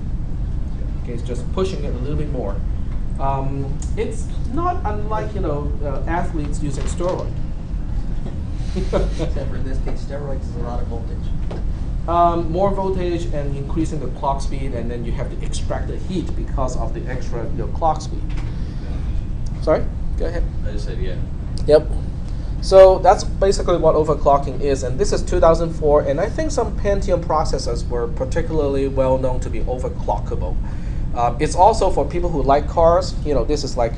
Okay, it's just pushing it a little bit more. It's not unlike athletes using steroid. Except for in this case, steroids is a lot of voltage. More voltage and increasing the clock speed, and then you have to extract the heat because of the extra clock speed. Sorry, go ahead. I just said yeah. Yep. So that's basically what overclocking is, and this is 2004, and I think some Pentium processors were particularly well known to be overclockable. It's also for people who like cars. This is like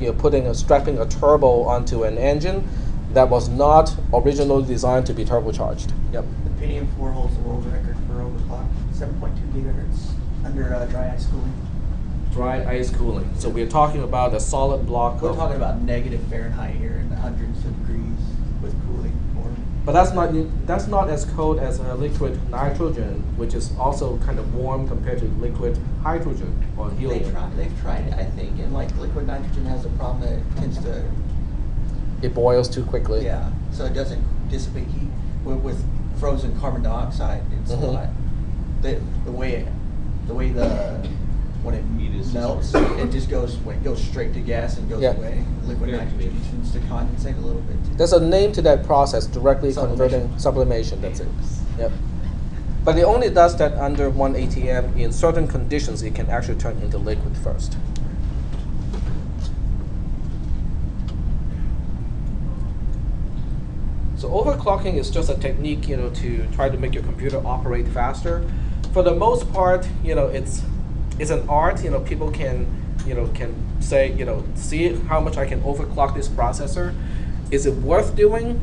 strapping a turbo onto an engine that was not originally designed to be turbocharged. Yep. The Pentium 4 holds the world record for overclock, 7.2 gigahertz under dry ice cooling. dry ice cooling. So we're talking about a solid block We're of, talking about negative Fahrenheit here in the hundreds of degrees with cooling. but that's not as cold as liquid nitrogen, which is also kind of warm compared to liquid hydrogen or helium. They've tried it, I think, and like liquid nitrogen has a problem that it tends to, It boils too quickly. yeah, so it doesn't dissipate heat. With frozen carbon dioxide, it's a Mhm. lot. The way when it Heat is melts, it just goes straight to gas and goes Yeah. away. Liquid Very nitrogen good. tends to condensate a little bit too. There's a name to that process, directly converting sublimation. That's it. Yep. But it only does that under 1 ATM. In certain conditions, it can actually turn into liquid first. So overclocking is just a technique, to try to make your computer operate faster. For the most part, it's an art. People can say, see how much I can overclock this processor. Is it worth doing?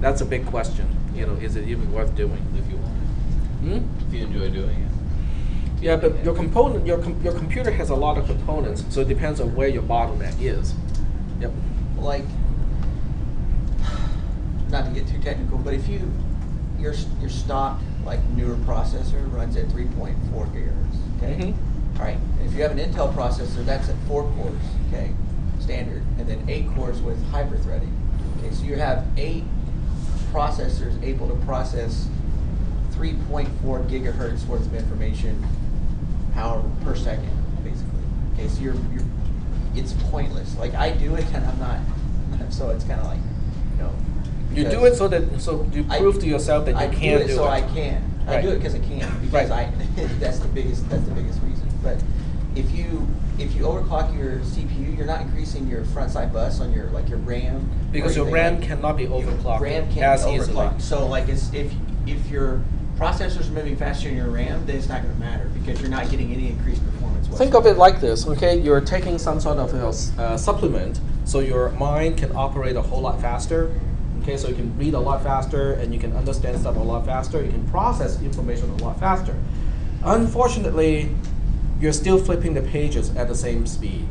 That's a big question. Is it even worth doing? If you want it. If you enjoy doing it. Yeah, but your computer has a lot of components, so it depends on where your bottleneck is. Yep. Like, not to get too technical, but if your stock like newer processor runs at 3.4 gigahertz, okay? All right, if you have an Intel processor, that's at 4 cores, okay, standard, and then 8 cores with hyper-threading. Okay, so you have 8 processors able to process 3.4 gigahertz worth of information power per second, basically. Okay, so it's pointless. Like, I do it and I'm not so it's kind of like, You do because it so you prove to yourself that you can do it. so I can. I do it because I can, because Right. that's the biggest reason. But if you overclock your CPU, you're not increasing your front side bus on your RAM. Because or your anything RAM cannot be overclocked RAM can't as be easily. overclocked. So like if your processor's moving faster than your RAM, then it's not going to matter because you're not getting any increased performance whatsoever. Think of it like this, okay? You're taking some sort of supplement, so your mind can operate a whole lot faster. Okay, so you can read a lot faster, and you can understand stuff a lot faster. You can process information a lot faster. Unfortunately, you're still flipping the pages at the same speed.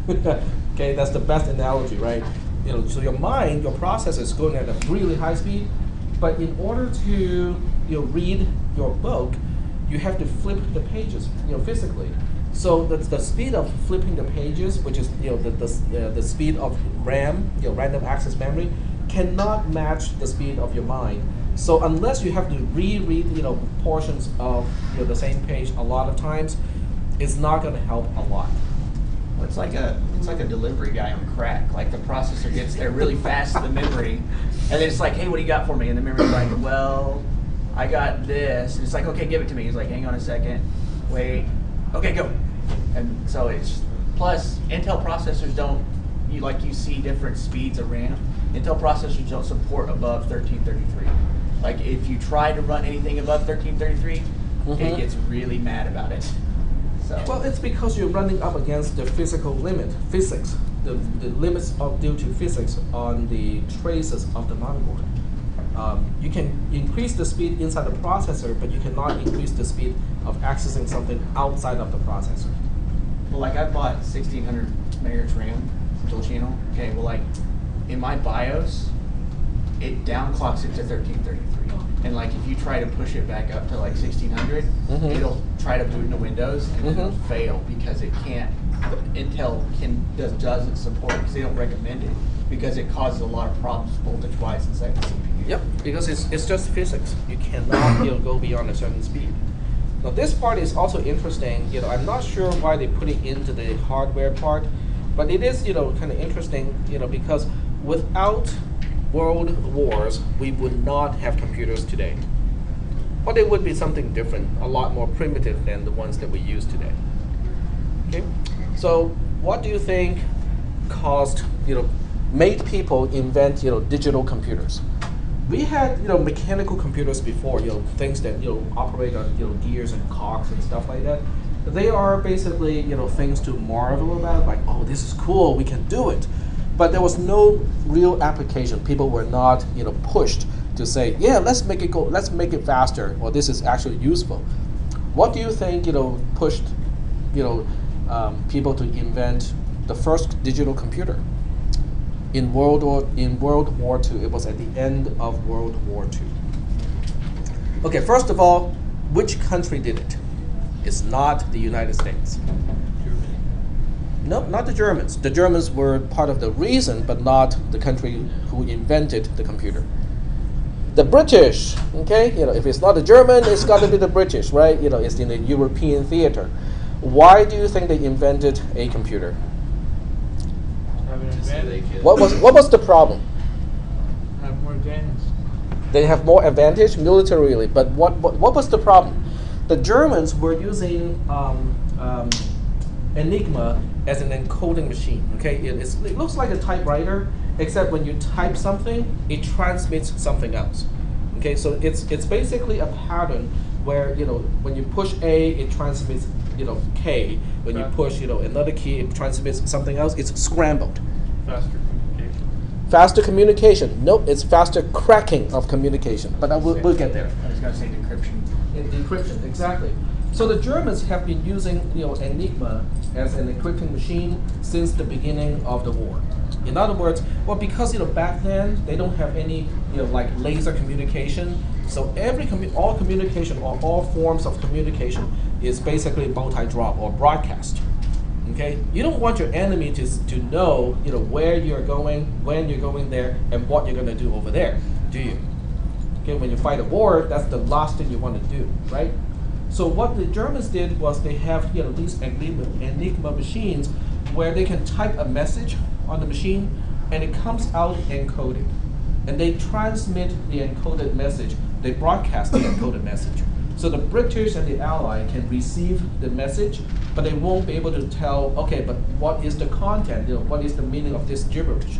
Okay, that's the best analogy, right? So your mind, your processor is going at a really high speed, but in order to read your book, you have to flip the pages, physically. So that's the speed of flipping the pages, which is the speed of RAM, random access memory, cannot match the speed of your mind. So unless you have to reread portions of the same page a lot of times, it's not going to help a lot. Well, it's like a delivery guy on crack. Like the processor gets there really fast to the memory, and then it's like, hey, what do you got for me? And the memory's like, well, I got this. And it's like, okay, give it to me. He's like, hang on a second, wait, okay, go. And so it's plus Intel processors don't you see different speeds of RAM. Intel processors don't support above 1333. Like if you try to run anything above 1333, it gets really mad about it. So Well, it's because you're running up against the physical limit, physics, the limits due to physics on the traces of the motherboard. You can increase the speed inside the processor, but you cannot increase the speed of accessing something outside of the processor. well, like I bought 1600 megahertz RAM dual channel. Okay, well, like in my BIOS, it downclocks it to 1333. And like if you try to push it back up to like 1600, it'll try to boot into Windows and it'll fail because it can't. Intel doesn't support it because they don't recommend it because it causes a lot of problems voltage-wise inside the CPU. Yep, because it's just physics. You cannot go beyond a certain speed. Now this part is also interesting. I'm not sure why they put it into the hardware part, but it is kind of interesting. Because without world wars, we would not have computers today. But it would be something different, a lot more primitive than the ones that we use today. Okay, so what do you think caused made people invent digital computers? We had mechanical computers before, things that operate on gears and cogs and stuff like that. They are basically things to marvel about, like, oh, this is cool, we can do it. But there was no real application. People were not pushed to say, yeah, let's make it faster, or this is actually useful. What do you think pushed people to invent the first digital computer. In World War II, it was at the end of World War II. Okay, first of all, which country did it? It's not the United States. Germany. No, not the Germans. The Germans were part of the reason, but not the country who invented the computer. The British, okay, if it's not the German, it's got to be the British, right? It's in the European theater. Why do you think they invented a computer? Have an Just so they advantage. could. What was the problem? Have more advantage. They have more advantage militarily, but what was the problem? The Germans were using Enigma as an encoding machine. Okay, it looks like a typewriter, except when you type something, it transmits something else. Okay, so it's basically a pattern where when you push A, it transmits K. When you push another key, it transmits something else. It's scrambled. Faster communication. Faster communication. Nope, it's faster cracking of communication. But we'll get there. I was going to say decryption. In decryption, exactly. So the Germans have been using Enigma as an encrypting machine since the beginning of the war. In other words, because back then they don't have any like laser communication, so all communication or all forms of communication is basically multi-drop or broadcast. Okay, you don't want your enemy to know where you're going, when you're going there, and what you're going to do over there, do you? Okay, when you fight a war, that's the last thing you want to do, right? So what the Germans did was they have these Enigma machines where they can type a message on the machine and it comes out encoded. And they transmit the encoded message, they broadcast the encoded message. So the British and the Allies can receive the message, but they won't be able to tell, okay, but what is the content, what is the meaning of this gibberish?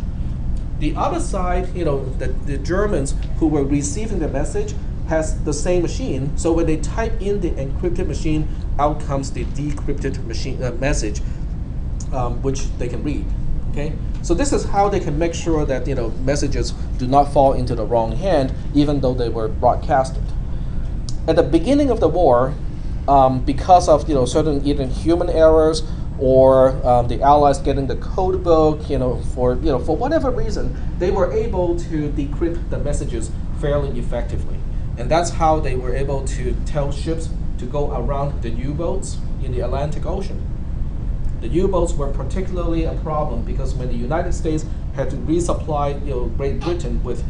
The other side, the Germans who were receiving the message has the same machine. So when they type in the encrypted machine, out comes the decrypted message, which they can read. Okay, so this is how they can make sure that messages do not fall into the wrong hand, even though they were broadcasted. At the beginning of the war, because of certain either human errors or the Allies getting the code book, for whatever reason, they were able to decrypt the messages fairly effectively, and that's how they were able to tell ships to go around the U-boats in the Atlantic Ocean. The U-boats were particularly a problem because when the United States had to resupply Great Britain with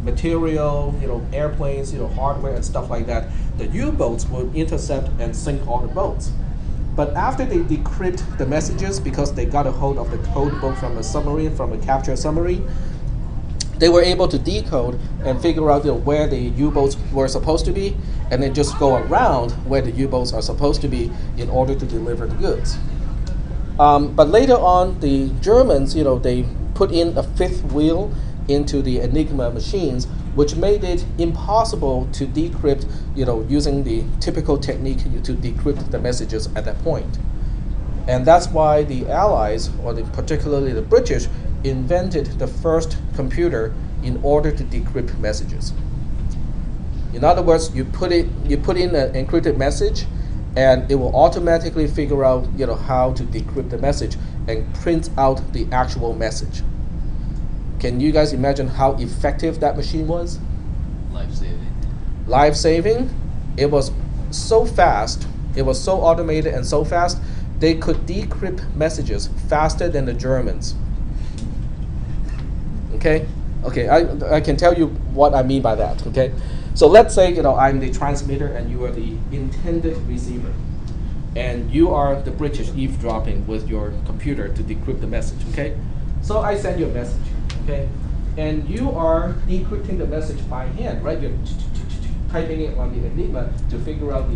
material, airplanes, hardware and stuff like that, the U-boats would intercept and sink all the boats. But after they decrypt the messages, because they got a hold of the code book from a submarine, from a captured submarine, they were able to decode and figure out where the U-boats were supposed to be, and then just go around where the U-boats are supposed to be in order to deliver the goods. But later on, the Germans, they put in a fifth wheel into the Enigma machines, which made it impossible to decrypt, using the typical technique to decrypt the messages at that point. And that's why the Allies, or particularly the British, invented the first computer in order to decrypt messages. In other words, you put in an encrypted message, and it will automatically figure out how to decrypt the message and print out the actual message. Can you guys imagine how effective that machine was? Life-saving. Life-saving. It was so fast, it was so automated and so fast, they could decrypt messages faster than the Germans. Okay, I can tell you what I mean by that. Okay, so let's say I'm the transmitter and you are the intended receiver, and you are the British eavesdropping with your computer to decrypt the message. Okay, so I send you a message. Okay, and you are decrypting the message by hand, right? You're typing it on the Enigma to figure out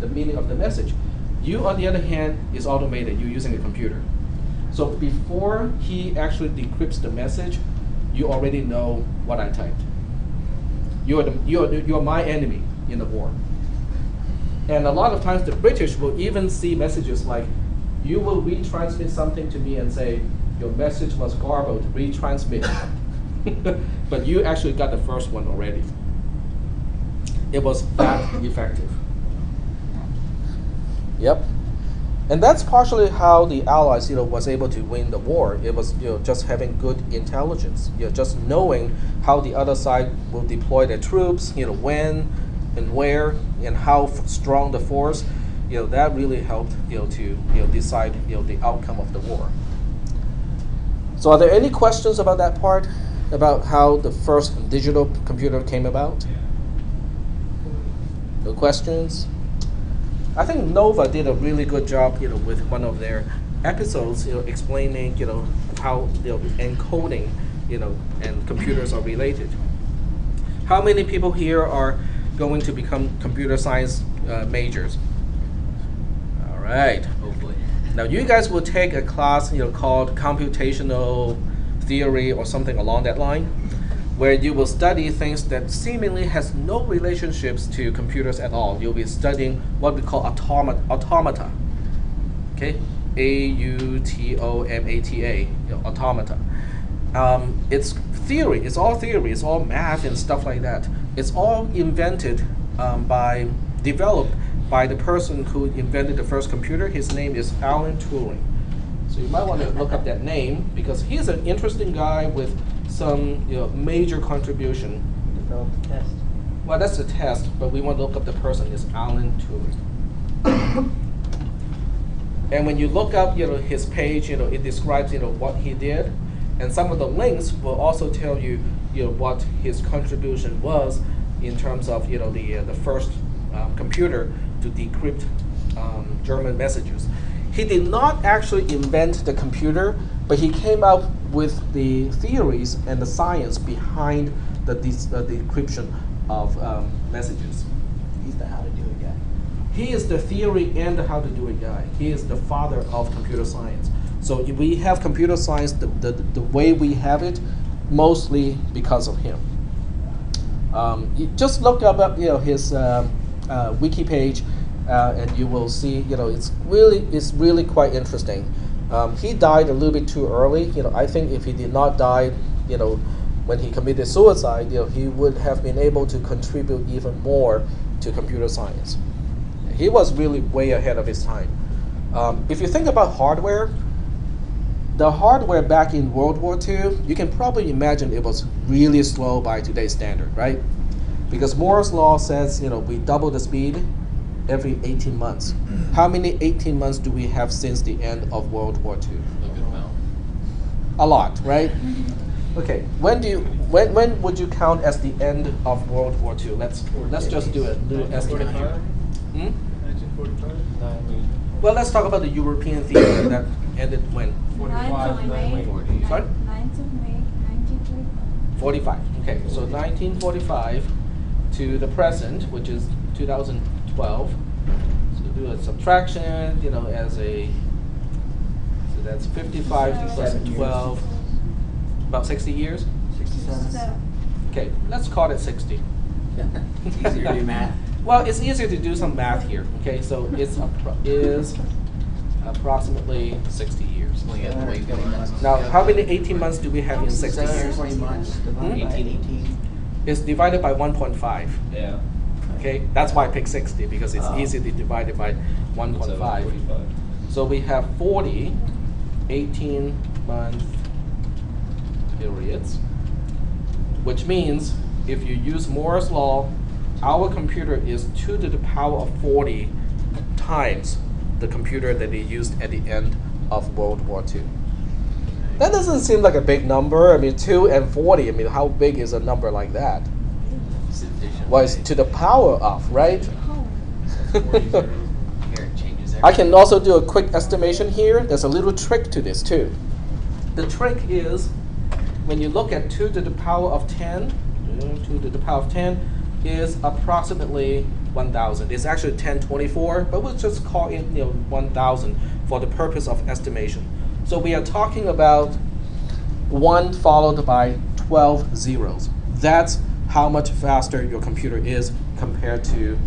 the meaning of the message. You, on the other hand, is automated. You're using a computer. So before he actually decrypts the message, you already know what I typed. You're my enemy in the war. And a lot of times the British will even see messages like, you will retransmit something to me and say, your message was garbled, retransmit. But you actually got the first one already. It was that effective. Yep. And that's partially how the Allies, was able to win the war. It was, just having good intelligence, just knowing how the other side will deploy their troops, when and where and how strong the force. That really helped, to decide, the outcome of the war. So, are there any questions about that part, about how the first digital computer came about? No questions? I think Nova did a really good job, with one of their episodes, explaining, how encoding, and computers are related. How many people here are going to become computer science majors? All right. Hopefully. Now you guys will take a class, called computational theory or something along that line, where you will study things that seemingly has no relationships to computers at all. You'll be studying what we call automata. Okay, automata, automata. It's theory. It's all theory. It's all math and stuff like that. It's all developed by the person who invented the first computer. His name is Alan Turing. So you might want to look up that name because he's an interesting guy with some major contribution. Developed the test. Well, that's the test, but we want to look up the person. It's Alan Turing. And when you look up his page, it describes what he did, and some of the links will also tell you what his contribution was in terms of the first computer to decrypt German messages. He did not actually invent the computer, but he came up with the theories and the science behind the decryption of messages. He's the how to do it guy. He is the theory and the how to do it guy. He is the father of computer science. So if we have computer science the way we have it, mostly because of him. You just look up his wiki page, and you will see it's really quite interesting. He died a little bit too early. I think if he did not die, when he committed suicide, he would have been able to contribute even more to computer science. He was really way ahead of his time. If you think about hardware, the hardware back in World War II, you can probably imagine it was really slow by today's standard, right? Because Moore's law says, we double the speed every 18 months. How many 18 months do we have since the end of World War II? A good amount. A lot, right? Okay, when would you count as the end of World War II? Let's just do a little estimate here. 1945? Well, let's talk about the European theater that ended when? 45, 40. Sorry? 9th of May, 1945. 45. Okay, so 1945 to the present, which is 2012. So do a subtraction, as a, so that's 55 plus 12, about 60 years? 67. So, Okay, let's call it 60. It's easier to do math. Well, it's easier to do some math here. Okay, so it's is approximately 60 years. Looking at the way it runs. Now, how many 18 months do we have in 60 years? 20 months divided by 18. It's divided by 1.5. Yeah. Okay, that's why I picked 60 because it's easy to divide it by 1.5. 45. So we have 40 18-month periods, which means if you use Moore's law, our computer is 2 to the power of 40 times the computer that they used at the end of World War II. That doesn't seem like a big number. I mean, 2 and 40, I mean, how big is a number like that? It's addition. Well, it's to the power of, right? Here it changes everything. I can also do a quick estimation here. There's a little trick to this too. The trick is when you look at 2 to the power of 10, 2 to the power of 10 is approximately 1,000. It's actually 1024, but we'll just call it 1,000 for the purpose of estimation. So we are talking about 1 followed by 12 zeros. That's how much faster your computer is compared to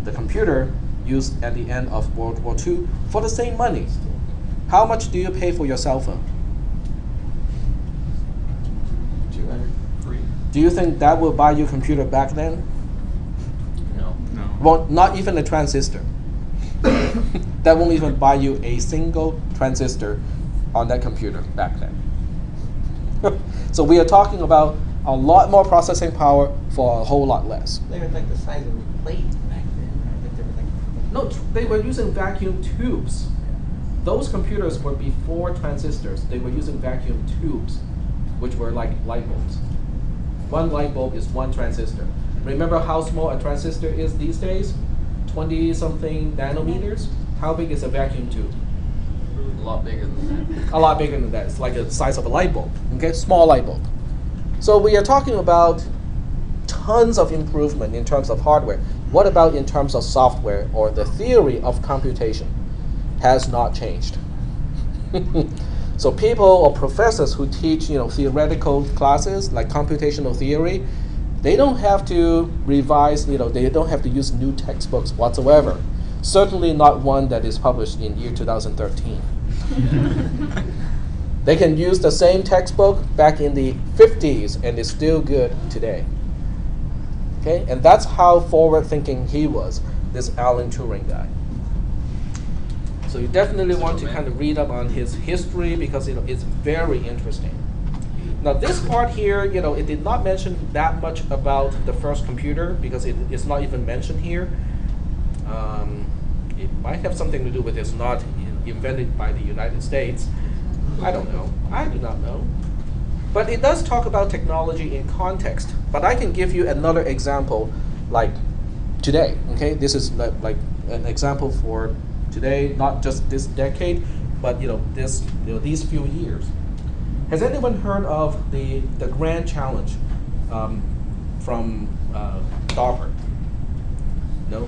the computer used at the end of World War II for the same money. How much do you pay for your cell phone? 200. Do you think that will buy you a computer back then? No. No. Well, not even a transistor. that won't even buy you a single transistor on that computer back then. So we are talking about a lot more processing power for a whole lot less. They were like the size of a plate back then, right? Like they were like. No, they were using vacuum tubes. Those computers were before transistors. They were using vacuum tubes, which were like light bulbs. One light bulb is one transistor. Remember how small a transistor is these days? 20-something nanometers? How big is a vacuum tube? A lot bigger than that. A lot bigger than that. It's like the size of a light bulb, okay? Small light bulb. So we are talking about tons of improvement in terms of hardware. What about in terms of software or the theory of computation? Has not changed. So people or professors who teach, theoretical classes like computational theory, they don't have to revise, they don't have to use new textbooks whatsoever. Certainly not one that is published in year 2013. They can use the same textbook back in the 50s and it's still good today. Okay, and that's how forward-thinking he was, this Alan Turing guy. So you definitely want to kind of read up on his history because it's very interesting. Now this part here, it did not mention that much about the first computer because it's not even mentioned here. It might have something to do with it's not invented by the United States. I don't know. I do not know. But it does talk about technology in context. But I can give you another example like today. Okay, this is like an example for today, not just this decade, but these few years. Has anyone heard of the Grand Challenge from DARPA? No?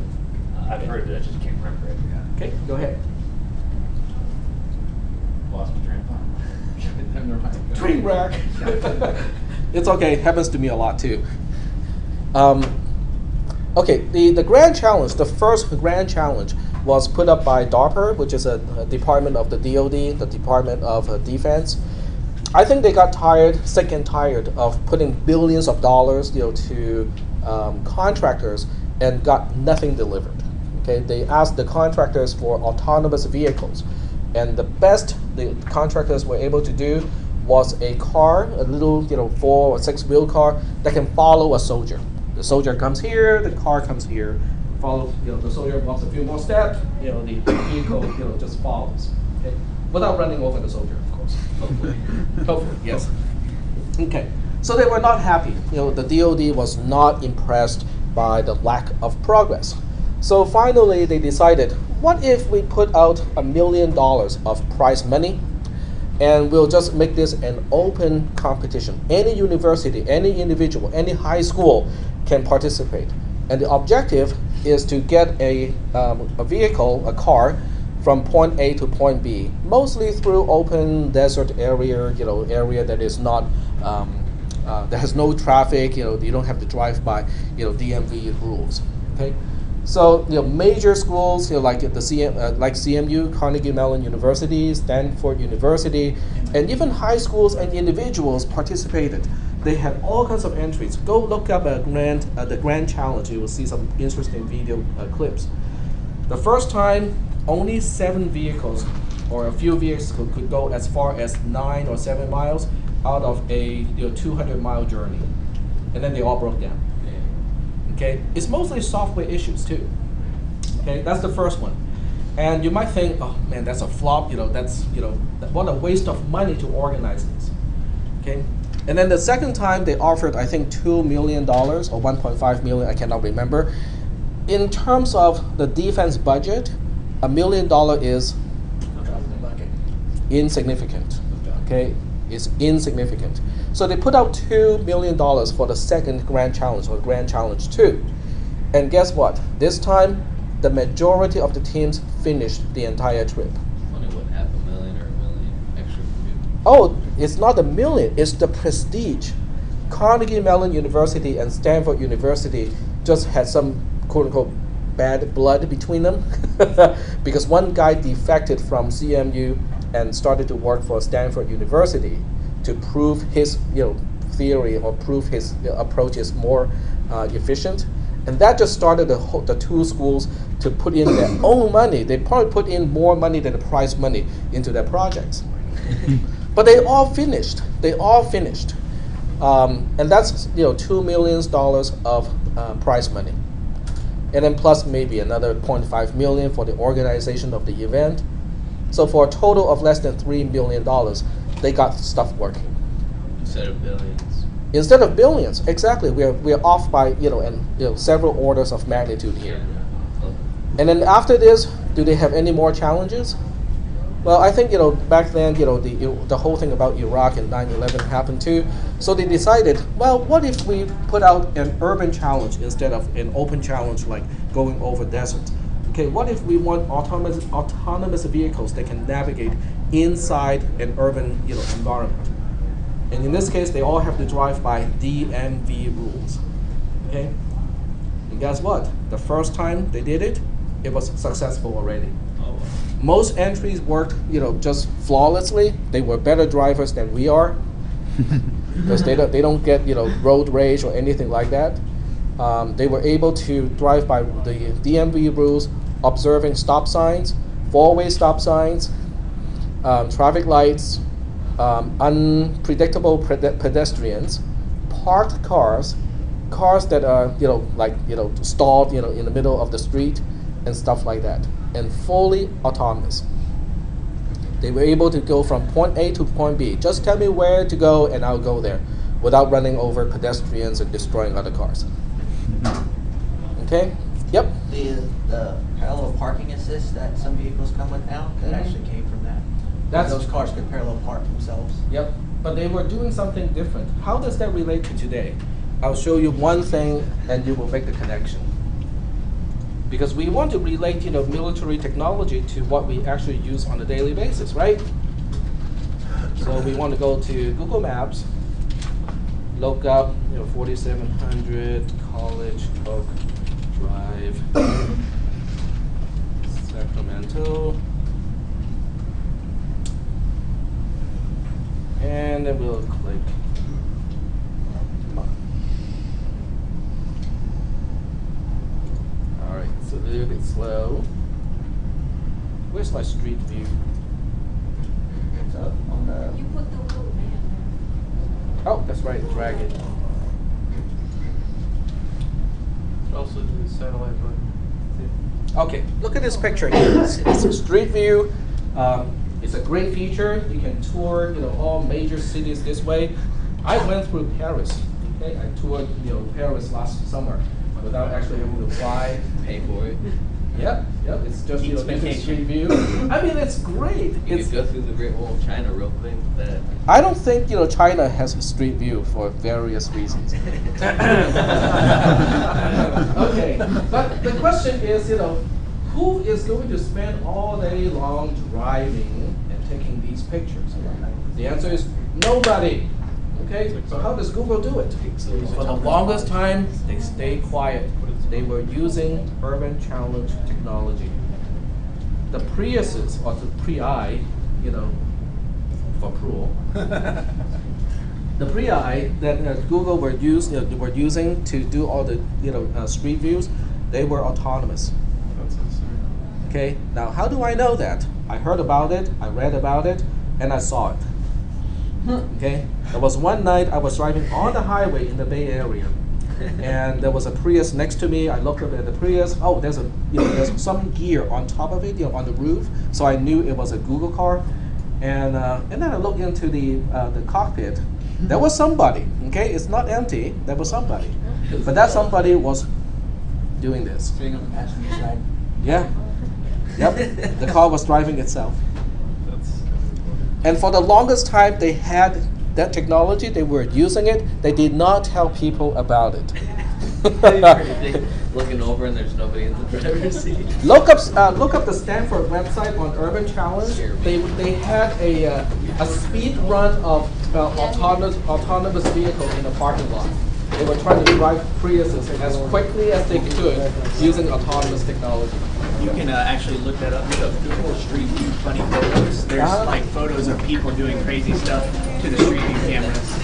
I've heard of it, I just can't remember it. Okay, go ahead. Lost my train of thought. Never mind. Train wreck. It's okay, it happens to me a lot too. Okay, the Grand Challenge, the first Grand Challenge was put up by DARPA, which is a department of the DoD, the Department of Defense. I think they got sick and tired of putting billions of dollars, to contractors and got nothing delivered. Okay, they asked the contractors for autonomous vehicles, and the best the contractors were able to do was a car, a little 4 or 6 wheel car that can follow a soldier. The soldier comes here, the car comes here. Follow, the soldier walks a few more steps, the vehicle, just follows. Okay, without running over the soldier, of course. Hopefully, hopefully, yes. Okay, so they were not happy. The DoD was not impressed by the lack of progress. So finally, they decided, what if we put out $1 million of prize money, and we'll just make this an open competition. Any university, any individual, any high school can participate. And the objective is to get a vehicle, a car, from point A to point B, mostly through open desert area, area that is not, that has no traffic, you don't have to drive by, DMV rules, okay? So, major schools, like the like CMU, Carnegie Mellon University, Stanford University, and even high schools and individuals participated. They had all kinds of entries. Go look up the Grand Challenge. You will see some interesting video clips. The first time, only 7 vehicles or a few vehicles could go as far as 9 or 7 miles out of a 200-mile journey, and then they all broke down. Okay, it's mostly software issues too. Okay, that's the first one, and you might think, oh man, that's a flop. That's what a waste of money to organize this. Okay. And then the second time they offered, I think, $2 million or $1.5 million, I cannot remember. In terms of the defense budget, $1 million is insignificant. Okay, it's insignificant. So they put out $2 million for the second Grand Challenge, or Grand Challenge 2. And guess what? This time, the majority of the teams finished the entire trip. Only what, $500,000 or $1 million extra for you? Oh, it's not $1 million, it's the prestige. Carnegie Mellon University and Stanford University just had some quote-unquote bad blood between them because one guy defected from CMU and started to work for Stanford University to prove his theory or prove his approach is more efficient. And that just started the two schools to put in their own money. They probably put in more money than the prize money into their projects. But they all finished. They all finished. And that's $2 million of prize money. And then plus maybe another 0.5 million for the organization of the event. So for a total of less than $3 million, they got stuff working. Instead of billions. Instead of billions, exactly. We're off by several orders of magnitude here. And then after this, do they have any more challenges? Well, I think back then the whole thing about Iraq and 9/11 happened too. So they decided, well, what if we put out an urban challenge instead of an open challenge like going over deserts? Okay, what if we want autonomous vehicles that can navigate inside an urban environment? And in this case, they all have to drive by DMV rules. Okay, and guess what? The first time they did it, it was successful already. Oh, wow. Most entries worked, just flawlessly. They were better drivers than we are, because they don't get road rage or anything like that. They were able to drive by the DMV rules, observing stop signs, four-way stop signs, traffic lights, unpredictable pedestrians, parked cars that are stalled in the middle of the street, and stuff like that, and fully autonomous. They were able to go from point A to point B. Just tell me where to go and I'll go there, without running over pedestrians and destroying other cars. Okay? Yep. The parallel parking assist that some vehicles come with now, that actually came from that. Those cars could parallel park themselves. Yep. But they were doing something different. How does that relate to today? I'll show you one thing and you will make the connection. Because we want to relate military technology to what we actually use on a daily basis, right? So we want to go to Google Maps, look up 4700 College Oak Drive, Sacramento, and then we'll click. All right, so a little bit slow. Where's my street view? It's up on the. You put the little man Oh, that's right, drag it. Also do the satellite button. Okay, look at this picture here. It's a street view. It's a great feature. You can tour, all major cities this way. I went through Paris. Okay, I toured, Paris last summer without actually having to fly. Pay for it. Yep. It's just It's a street view. I mean, it's great. You could go through the Great Wall of China real quick with that. I don't think China has a street view for various reasons. Okay, but the question is, who is going to spend all day long driving and taking these pictures? The answer is nobody. Okay, so how does Google do it? For the longest time, they stayed quiet. They were using urban challenge technology. The Priuses, or the Prii, for plural. The Prii that Google were using to do all the street views, they were autonomous. That's insane. Okay, now how do I know that? I heard about it, I read about it, and I saw it. Okay, there was one night I was driving on the highway in the Bay Area, and there was a Prius next to me. I looked up at the Prius. Oh, there's some gear on top of it, on the roof. So I knew it was a Google car, and then I looked into the cockpit. There was somebody. Okay, it's not empty. There was somebody, but that somebody was doing this. Sitting on the passenger side. Yeah. Yep. The car was driving itself. And for the longest time, they had that technology. They were using it. They did not tell people about it. Looking over and there's nobody in the driver's seat. Look up the Stanford website on Urban Challenge. They had a speed run of autonomous vehicle in a parking lot. They were trying to drive Priuses as quickly as they could using autonomous technology. You can actually look that up. Google Street View funny photos. There's like photos of people doing crazy stuff to the Street View cameras.